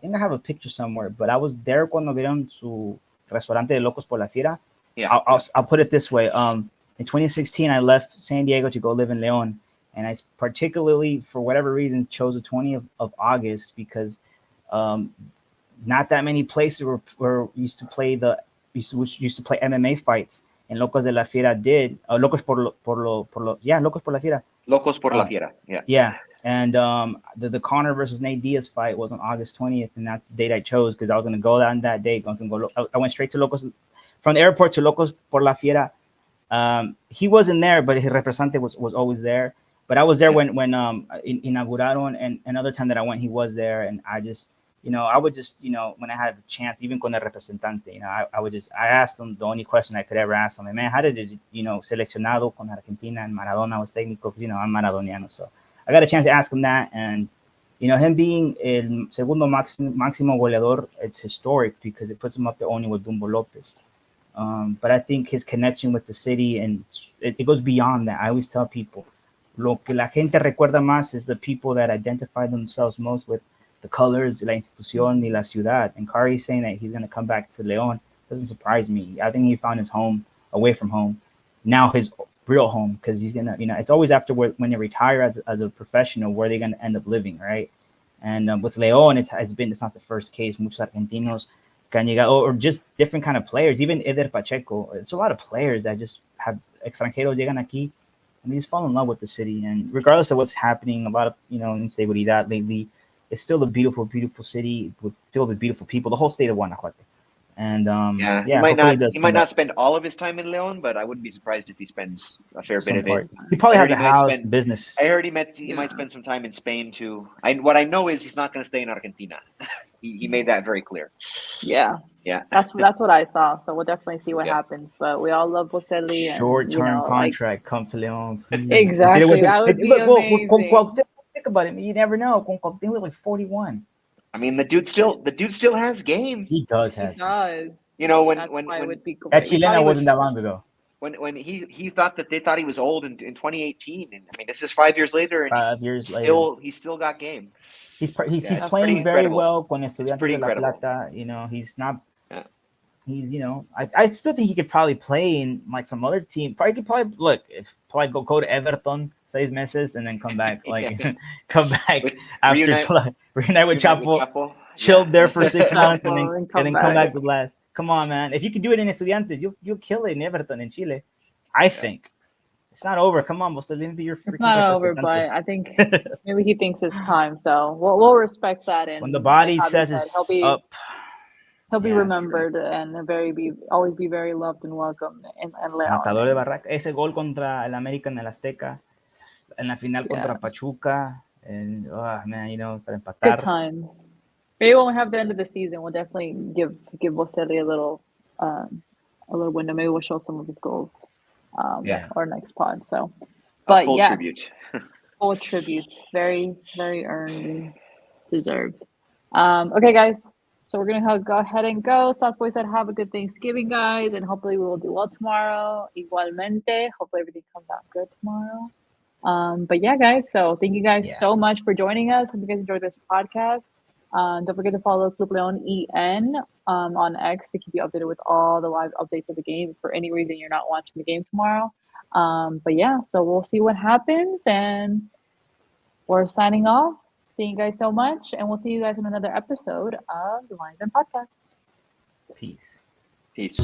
think I have a picture somewhere, but I was there cuando vieron su restaurante de Locos por la Fiera. Yeah. I'll put it this way. In 2016, I left San Diego to go live in León. And I particularly, for whatever reason, chose the 20th of August because not that many places were used to play MMA fights. And Locos de la Fiera did. Locos por la Fiera. Locos por la Fiera. Yeah. Yeah. And the Conor versus Nate Diaz fight was on August 20th, and that's the date I chose because I was going to go down that day. I went straight to Locos, from the airport to Locos por la Fiera. He wasn't there, but his representante was always there. But I was there when inauguraron, and another time that I went, he was there. And I just, I would just, when I had a chance, even con el representante, I asked him the only question I could ever ask him. Man, how did it, seleccionado con Argentina and Maradona was técnico? Because, I'm Maradoniano. So I got a chance to ask him that. And, him being el segundo máximo goleador, it's historic because it puts him up there only with Dumbo Lopez. But I think his connection with the city, and it goes beyond that. I always tell people, lo que la gente recuerda más is the people that identify themselves most with the colors, la institución y la ciudad. And Kari's saying that he's going to come back to León doesn't surprise me. I think he found his home away from home, now his real home, because he's going to, it's always after when you retire as a professional, where they're going to end up living, right? And with León, it's not the first case. Muchos argentinos can llegar, or just different kind of players, even Eder Pacheco. It's a lot of players that just have extranjeros llegan aquí. And they just fall in love with the city, and regardless of what's happening, a lot of inseguridad lately, it's still a beautiful, beautiful city filled with beautiful people. The whole state of Guanajuato, and he might not spend all of his time in León, but I wouldn't be surprised if he spends a fair bit of it. He probably has a house, business. I heard he might spend some time in Spain too. What I know is he's not going to stay in Argentina. He made that very clear. Yeah. That's what I saw. So we'll definitely see what happens. But we all love Boselli. Short-term contract, come to León. Exactly. That would be amazing. Think about it. You never know. He was like 41. I mean, the dude still has game. He does have. He does. When that Chilena wasn't that long ago. When he thought that they thought he was old in 2018, and I mean, this is 5 years later, and he's still got game. He's playing very well con Estudiantes de La Plata. He's not. Yeah. He's I still think he could probably play in like some other team. Probably go to Everton 6 meses and then come back come back after reunite with Chapo. Chilled there for 6 months and then come back with last. Come on, man! If you could do it in Estudiantes, you'll kill it in Everton in Chile. I think. It's not over. Come on, Buster. Let me be your freaking It's not over, representante. but I think maybe he thinks it's time. So we'll respect that. And When the body like Javi says said, it's up, he'll be Yeah, it's remembered and always be very loved and welcomed in León. matador de Barraca. Ese gol contra el América en el Azteca, en la final contra Pachuca, and man, para Good empatar. times. Maybe when we have the end of the season, we'll definitely give Boselli a little window. Maybe we'll show some of his goals. Our next pod. So, but full yes, tribute. full tribute. Very, very earned and deserved. Okay, guys. So we're gonna go ahead and go. Sauce Boy said, "Have a good Thanksgiving, guys, and hopefully we will do well tomorrow. Igualmente. Hopefully everything comes out good tomorrow." But yeah, guys. So thank you guys so much for joining us. Hope you guys enjoyed this podcast. Don't forget to follow Club Leon EN on X to keep you updated with all the live updates of the game. If for any reason you're not watching the game tomorrow. But yeah, so we'll see what happens, and we're signing off. Thank you guys so much, and we'll see you guys in another episode of the Lions Den Podcast. Peace. Peace.